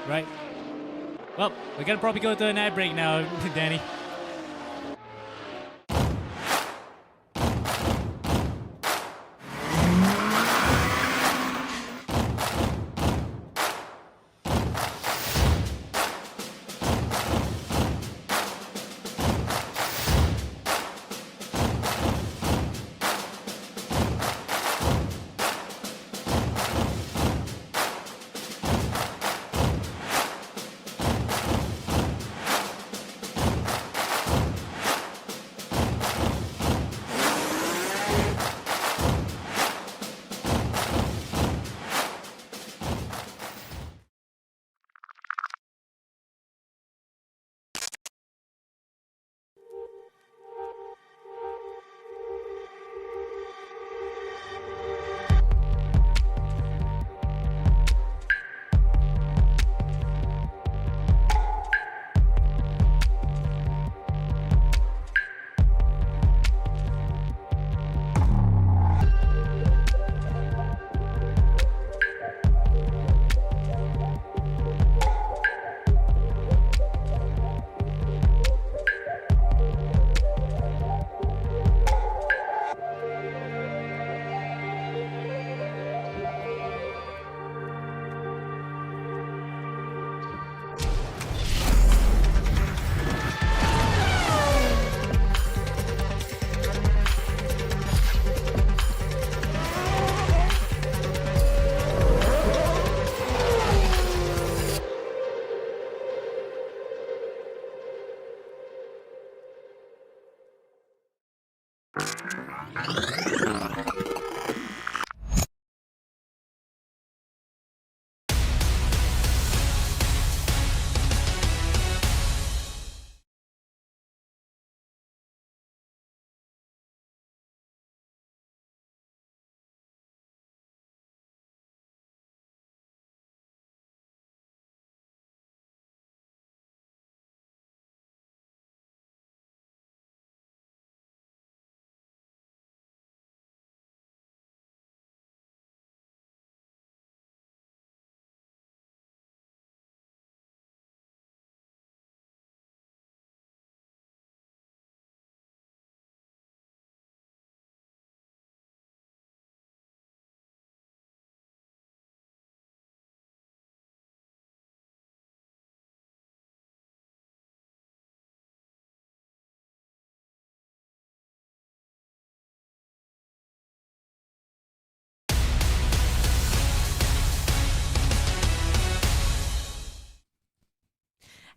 Right. Well, we're going to probably go to an ad break now, Danny.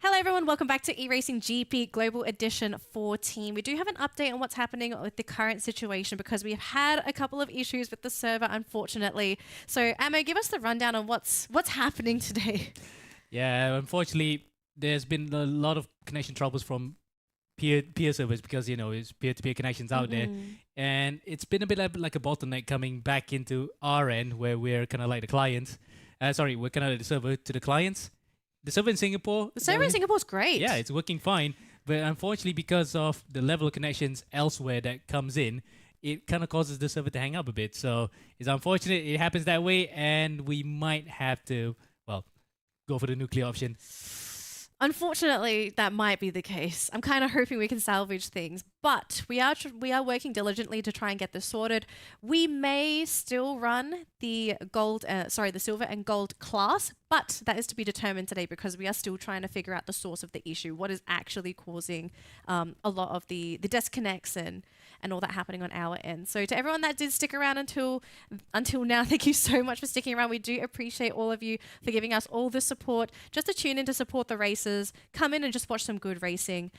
Hello everyone, welcome back to eRacing GP Global Edition 14. We do have an update on what's happening with the current situation because we've had a couple of issues with the server, unfortunately. So Amo, give us the rundown on what's happening today. Yeah, unfortunately, there's been a lot of connection troubles from peer servers because, it's peer-to-peer connections out there. And it's been a bit like a bottleneck coming back into our end where we're kind of like the clients. We're kind of like the server to the clients. The server in Singapore... The server in Singapore is great. Yeah, it's working fine. But unfortunately, because of the level of connections elsewhere that comes in, it kind of causes the server to hang up a bit. So it's unfortunate it happens that way, and we might have to, go for the nuclear option. Unfortunately, that might be the case. I'm kind of hoping we can salvage things, but we are working diligently to try and get this sorted. We may still run the silver and gold class, but that is to be determined today because we are still trying to figure out the source of the issue, what is actually causing a lot of the disconnects and all that happening on our end. So to everyone that did stick around until now, thank you so much for sticking around. We do appreciate all of you for giving us all the support, just to tune in to support the races, come in and just watch some good racing.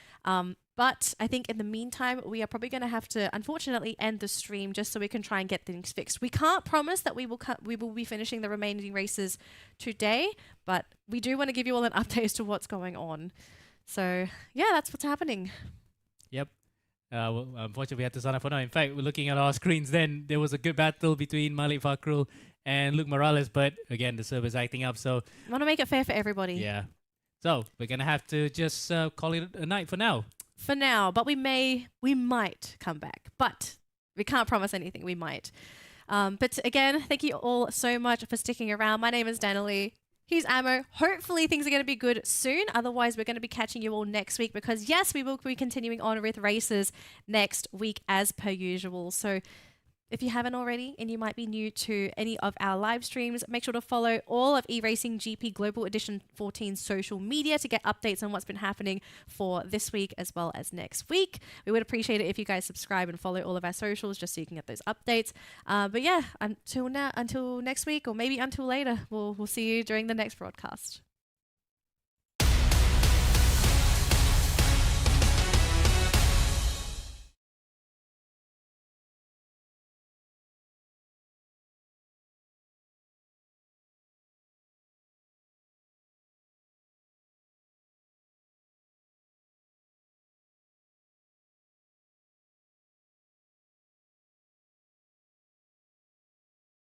But I think in the meantime, we are probably going to have to, unfortunately, end the stream just so we can try and get things fixed. We can't promise that we will be finishing the remaining races today, but we do want to give you all an update as to what's going on. So yeah, that's what's happening. Yep. Unfortunately, we had to sign up for now. In fact, we're looking at our screens then. There was a good battle between Malik Fakrul and Luke Morales, but again, the server's acting up. So I want to make it fair for everybody. Yeah. So we're going to have to just call it a night for now. For now, but we might come back, but we can't promise anything. We might. But again, thank you all so much for sticking around. My name is Danilee. He's Amo. Hopefully things are going to be good soon. Otherwise, we're going to be catching you all next week because yes, we will be continuing on with races next week as per usual. So if you haven't already and you might be new to any of our live streams, make sure to follow all of eRacing GP Global Edition 14 social media to get updates on what's been happening for this week as well as next week. We would appreciate it if you guys subscribe and follow all of our socials just so you can get those updates. But yeah, until next week or maybe until later, we'll see you during the next broadcast.